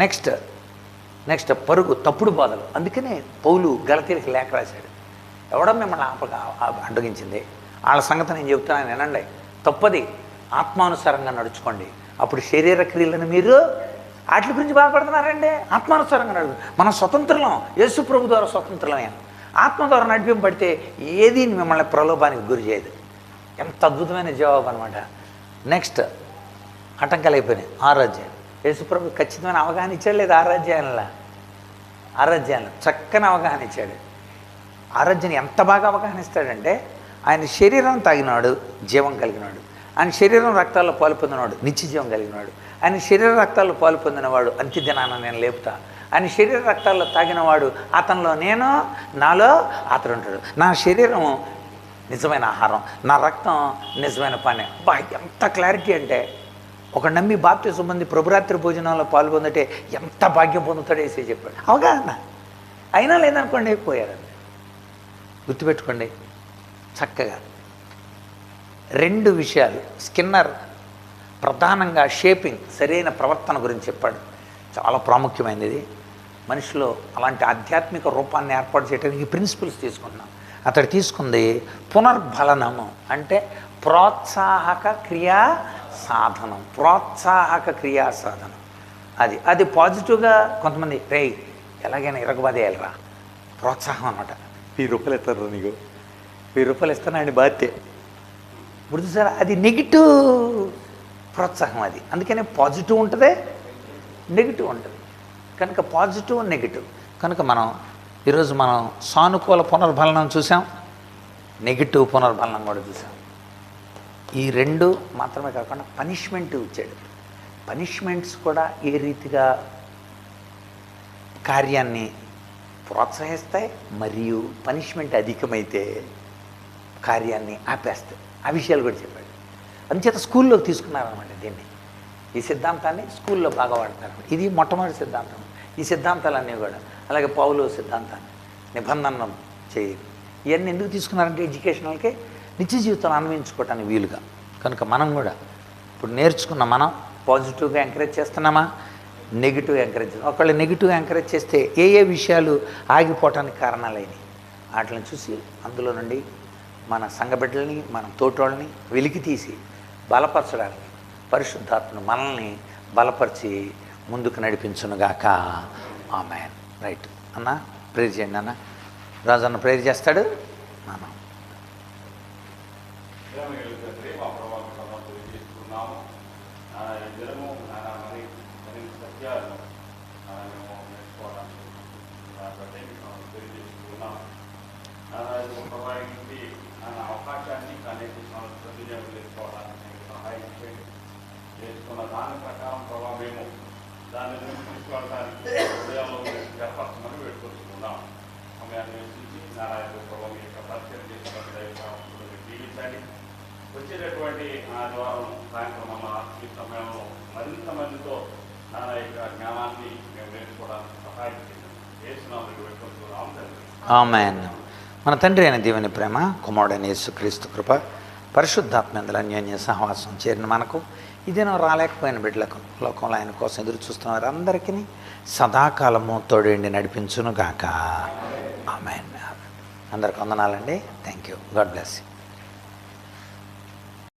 నెక్స్ట్ పరుగు, తప్పుడు బోధలు. అందుకనే పౌలు గలతీలకు లేఖ రాశాడు. ఎవడో మిమ్మల్ని అడ్డగించింది, వాళ్ళ సంగతి నేను చెప్తున్నాను వినండి. తప్పది, ఆత్మానుసారంగా నడుచుకోండి. అప్పుడు శరీర క్రియలను మీరు వాటి గురించి బాధపడుతున్నారండి. ఆత్మానుసారంగా నడుచు. మనం స్వతంత్రం, యేసు ప్రభు ద్వారా స్వతంత్రమైన ఆత్మ ద్వారా నడిపింపబడితే ఏది మిమ్మల్ని ప్రలోభానికి గురి చేయదు. ఎంత అద్భుతమైన జవాబు అనమాట. నెక్స్ట్ ఆటంకాలు అయిపోయినాయి. 6వ అధ్యాయం. యేసుప్రభు ఖచ్చితమైన అవగాహన ఇచ్చాడు లేదా? 6వ అధ్యాయంలో చక్కని అవగాహన ఇచ్చాడు. 6వ అధ్యాయం ఎంత బాగా అవగాహన ఇస్తాడంటే, ఆయన శరీరం తాగినాడు జీవం కలిగినాడు, ఆయన శరీరం రక్తాల్లో పాలు పొందినవాడు నిత్య జీవం కలిగినవాడు, ఆయన శరీర రక్తాల్లో పాలు పొందినవాడు అంత్యదినాన నేను లేపుతా, ఆయన శరీర రక్తాల్లో తాగినవాడు అతనిలో నేను, నాలో అతడు ఉంటాడు. నా శరీరం నిజమైన ఆహారం, నా రక్తం నిజమైన పని. బా ఎంత క్లారిటీ అంటే, ఒక నమ్మి బాప్తిసం పొంది ప్రభురాత్రి భోజనంలో పాల్పొందితే ఎంత భాగ్యం పొందుతాడో వేసే చెప్పాడు. అవగాహన అయినా లేదనుకోండి పోయారండి. గుర్తుపెట్టుకోండి చక్కగా. 2 విషయాలు స్కిన్నర్ ప్రధానంగా షేపింగ్, సరైన ప్రవర్తన గురించి చెప్పాడు. చాలా ప్రాముఖ్యమైనది ఇది. మనిషిలో అలాంటి ఆధ్యాత్మిక రూపాన్ని ఏర్పాటు చేయడానికి ప్రిన్సిపల్స్ తీసుకున్నాం. అతడు తీసుకుంది పునర్బలనము, అంటే ప్రోత్సాహక క్రియా సాధనం. అది పాజిటివ్గా. కొంతమంది ఎలాగైనా ఇరగబాదేయాలరా, ప్రోత్సాహం అనమాట. 1000 రూపాయలు ఇస్తారు, నీకు 1000 రూపాయలు ఇస్తాను ఆయన బాధ్యతే. ఇప్పుడు సార్ అది నెగిటివ్ ప్రోత్సాహం. అది అందుకనే పాజిటివ్ ఉంటుంది, నెగిటివ్ ఉంటుంది. కనుక పాజిటివ్ నెగిటివ్. కనుక ఈరోజు మనం సానుకూల పునర్బలనం చూసాం, నెగిటివ్ పునర్బలనం కూడా చూసాం. ఈ 2 మాత్రమే కాకుండా పనిష్మెంట్ ఇచ్చాడు. పనిష్మెంట్స్ కూడా ఏ రీతిగా కార్యాన్ని ప్రోత్సహిస్తాయి, మరియు పనిష్మెంట్ అధికమైతే కార్యాన్ని ఆపేస్తాయి. ఆ విషయాలు కూడా చెప్పాడు. అందుచేత స్కూల్లోకి తీసుకున్నారనమాట దీన్ని. ఈ సిద్ధాంతాన్ని స్కూల్లో బాగా వాడతారు. ఇది మొట్టమొదటి సిద్ధాంతం. ఈ సిద్ధాంతాలన్నీ కూడా అలాగే పౌలు సిద్ధాంతాన్ని నిబంధనలు చేయదు. ఇవన్నీ ఎందుకు తీసుకున్నారంటే ఎడ్యుకేషనల్కి నిత్య జీవితంలో అన్వయించుకోవటానికి వీలుగా. కనుక మనం కూడా ఇప్పుడు నేర్చుకున్న మనం పాజిటివ్గా ఎంకరేజ్ చేస్తున్నామా, నెగిటివ్గా ఎంకరేజ్ చేస్తాం. ఒకళ్ళు నెగిటివ్గా ఎంకరేజ్ చేస్తే ఏ ఏ విషయాలు ఆగిపోవటానికి కారణాలైనవి వాటిని చూసి అందులో నుండి మన సంఘబిడ్డల్ని మన తోటోళ్ళని వెలికి తీసి బలపరచడానికి పరిశుద్ధాత్మను మనల్ని బలపరిచి ముందుకు నడిపించునుగాక. ఆమేన్. రైట్ అన్న, ప్రేర్ చేయండి అన్న. రాజు అన్న ప్రేర్ చేస్తాడు. మనం అవకాశాన్ని సద్వినియోగం సహాయం చేయండి. చేసుకున్న దాని ప్రకారం ప్రభావ మేము దాన్ని తీసుకోవడానికి హృదయంలో ఏర్పరచమని వేడుకొచ్చుకున్నాం. సమయాన్ని వెచ్చించి నారాయణ ప్రభావం యొక్క పరిచయం చేసిన జీవించండి. వచ్చేటటువంటి ఆదివారం సాయంత్రం అన్న ఈ సమయంలో మరింత మందితో నా యొక్క జ్ఞానాన్ని మేము నేర్చుకోవడానికి సహాయం చేయండి. చేస్తున్నామని వేడుకొచ్చుకున్నాం తండ్రి. ఆమేన్. మన తండ్రి అయిన దేవుని ప్రేమ, కుమారుడైన యేసుక్రీస్తు కృప, పరిశుద్ధాత్మేందుల అన్యోన్య సహవాసం చేరిన మనకు ఇదేనో రాలేకపోయిన బిడ్డలకు లోకంలో ఆయన కోసం ఎదురు చూస్తున్న వారందరికీ సదాకాలము తోడేండి నడిపించును గాక. ఆమేన్. అందరికి వందనాలండి. Thank you. God bless you.